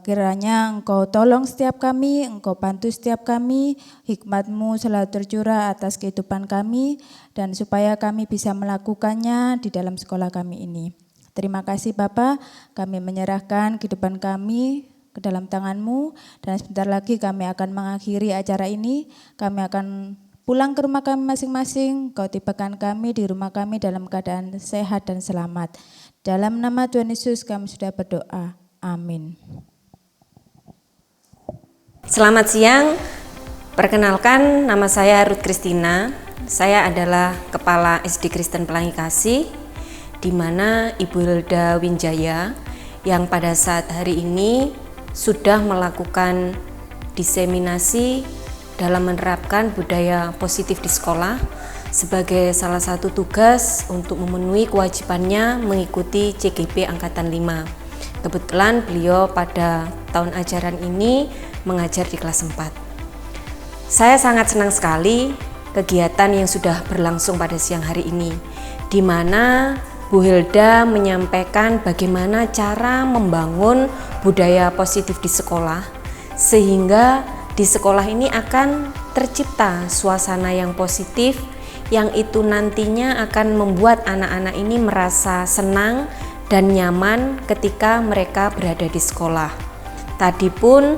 Kiranya Engkau tolong setiap kami, Engkau bantu setiap kami, hikmat-Mu selalu tercurah atas kehidupan kami, dan supaya kami bisa melakukannya di dalam sekolah kami ini. Terima kasih Bapa, kami menyerahkan kehidupan kami ke dalam tangan-Mu, dan sebentar lagi kami akan mengakhiri acara ini, kami akan pulang ke rumah kami masing-masing. Kau tibakan kami di rumah kami dalam keadaan sehat dan selamat. Dalam nama Tuhan Yesus kami sudah berdoa. Amin. Selamat siang. Perkenalkan, nama saya Ruth Kristina. Saya adalah Kepala SD Kristen Pelangi Kasih, di mana Ibu Hilda Winjaya yang pada saat hari ini sudah melakukan diseminasi dalam menerapkan budaya positif di sekolah sebagai salah satu tugas untuk memenuhi kewajibannya mengikuti CGP Angkatan 5. Kebetulan beliau pada tahun ajaran ini mengajar di kelas 4. Saya sangat senang sekali kegiatan yang sudah berlangsung pada siang hari ini, di mana Bu Hilda menyampaikan bagaimana cara membangun budaya positif di sekolah, sehingga di sekolah ini akan tercipta suasana yang positif, yang itu nantinya akan membuat anak-anak ini merasa senang dan nyaman ketika mereka berada di sekolah. Tadi pun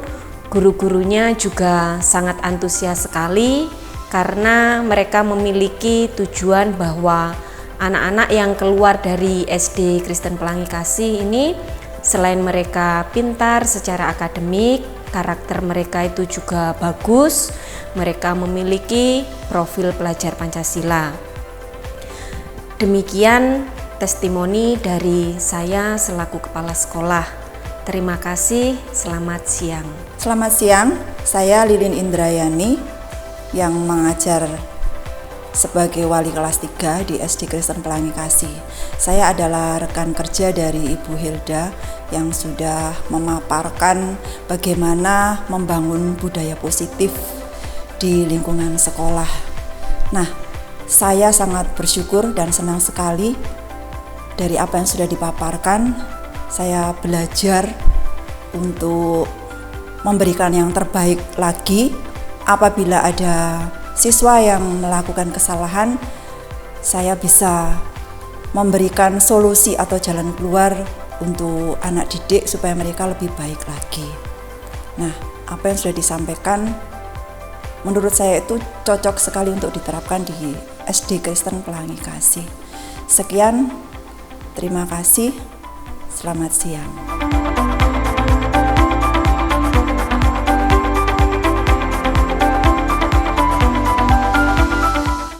guru-gurunya juga sangat antusias sekali karena mereka memiliki tujuan bahwa anak-anak yang keluar dari SD Kristen Pelangi Kasih ini selain mereka pintar secara akademik, karakter mereka itu juga bagus, mereka memiliki profil pelajar Pancasila. Demikian testimoni dari saya selaku kepala sekolah. Terima kasih, selamat siang. Selamat siang, saya Lilin Indrayani yang mengajar sebagai wali kelas 3 di SD Kristen Pelangi Kasih. Saya adalah rekan kerja dari Ibu Hilda yang sudah memaparkan bagaimana membangun budaya positif di lingkungan sekolah. Nah, saya sangat bersyukur dan senang sekali dari apa yang sudah dipaparkan. Saya belajar untuk memberikan yang terbaik lagi. Apabila ada siswa yang melakukan kesalahan, saya bisa memberikan solusi atau jalan keluar untuk anak didik supaya mereka lebih baik lagi. Nah, apa yang sudah disampaikan menurut saya itu cocok sekali untuk diterapkan di SD Kristen Pelangi Kasih. Sekian, terima kasih, selamat siang.